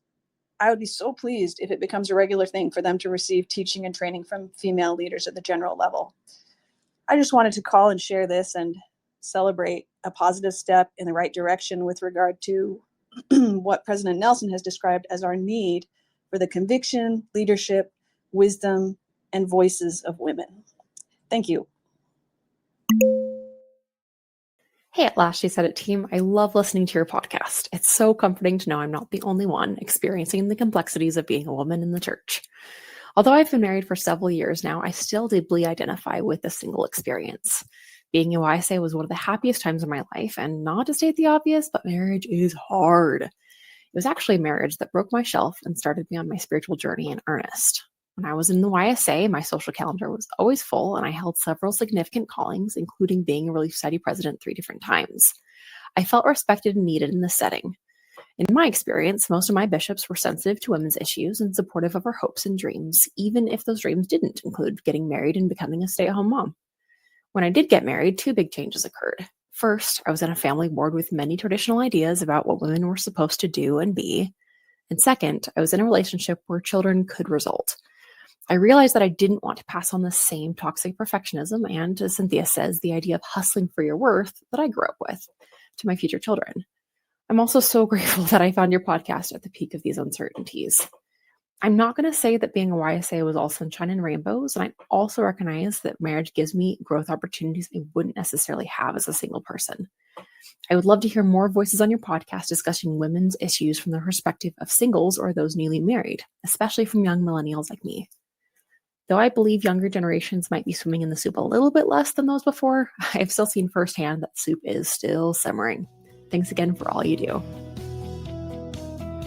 I would be so pleased if it becomes a regular thing for them to receive teaching and training from female leaders at the general level. I just wanted to call and share this and celebrate a positive step in the right direction with regard to what President Nelson has described as our need for the conviction, leadership, wisdom, and voices of women. Thank you. Hey, at Last She Said It team, I love listening to your podcast. It's so comforting to know I'm not the only one experiencing the complexities of being a woman in the church. Although I've been married for several years now, I still deeply identify with the single experience. Being a YSA was one of the happiest times of my life, and not to state the obvious, but marriage is hard. It was actually marriage that broke my shelf and started me on my spiritual journey in earnest. When I was in the YSA, my social calendar was always full, and I held several significant callings, including being a Relief Society president 3 different times. I felt respected and needed in this setting. In my experience, most of my bishops were sensitive to women's issues and supportive of our hopes and dreams, even if those dreams didn't include getting married and becoming a stay-at-home mom. When I did get married, 2 big changes occurred. First, I was in a family board with many traditional ideas about what women were supposed to do and be. And second, I was in a relationship where children could result. I realized that I didn't want to pass on the same toxic perfectionism and, as Cynthia says, the idea of hustling for your worth that I grew up with to my future children. I'm also so grateful that I found your podcast at the peak of these uncertainties. I'm not going to say that being a YSA was all sunshine and rainbows, and I also recognize that marriage gives me growth opportunities I wouldn't necessarily have as a single person. I would love to hear more voices on your podcast discussing women's issues from the perspective of singles or those newly married, especially from young millennials like me. Though I believe younger generations might be swimming in the soup a little bit less than those before, I've still seen firsthand that soup is still simmering. Thanks again for all you do.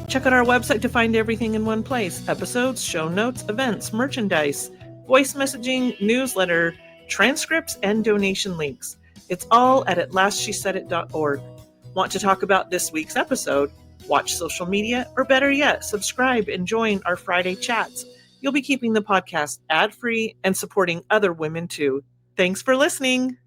Check out our website to find everything in one place: episodes, show notes, events, merchandise, voice messaging, newsletter, transcripts, and donation links. It's all at lastshesaidit.org. Want to talk about this week's episode? Watch social media, or better yet, subscribe and join our Friday chats. You'll be keeping the podcast ad-free and supporting other women too. Thanks for listening.